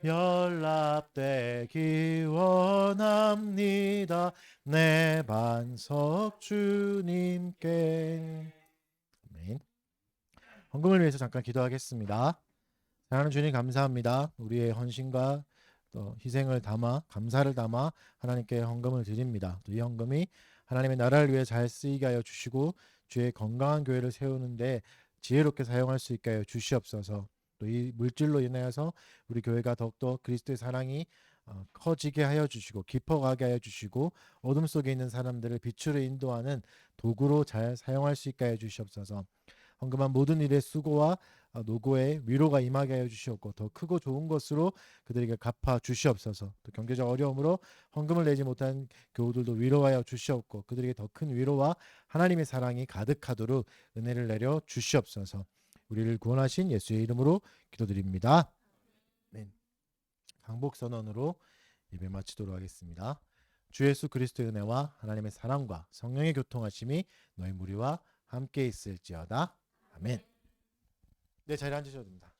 연락되기 원합니다. 내 반석 주님께. 아멘. 헌금을 위해서 잠깐 기도하겠습니다. 사랑하는 주님 감사합니다. 우리의 헌신과 또 희생을 담아 감사를 담아 하나님께 헌금을 드립니다. 또 이 헌금이 하나님의 나라를 위해 잘 쓰이게 하여 주시고 주의 건강한 교회를 세우는데 지혜롭게 사용할 수 있게 하여 주시옵소서. 또 이 물질로 인하여서 우리 교회가 더욱더 그리스도의 사랑이 커지게 하여 주시고 깊어가게 하여 주시고 어둠 속에 있는 사람들을 빛으로 인도하는 도구로 잘 사용할 수 있게 하여 주시옵소서. 헌금한 모든 일의 수고와 노고에 위로가 임하게 하여 주시옵고 더 크고 좋은 것으로 그들에게 갚아 주시옵소서. 또 경제적 어려움으로 헌금을 내지 못한 교우들도 위로하여 주시옵고 그들에게 더 큰 위로와 하나님의 사랑이 가득하도록 은혜를 내려 주시옵소서. 우리를 구원하신 예수의 이름으로 기도드립니다. 아멘. 강복 선언으로 예배 마치도록 하겠습니다. 주 예수 그리스도의 은혜와 하나님의 사랑과 성령의 교통하심이 너희 무리와 함께 있을지어다. 아멘. 네, 자리에 앉으셔도 됩니다.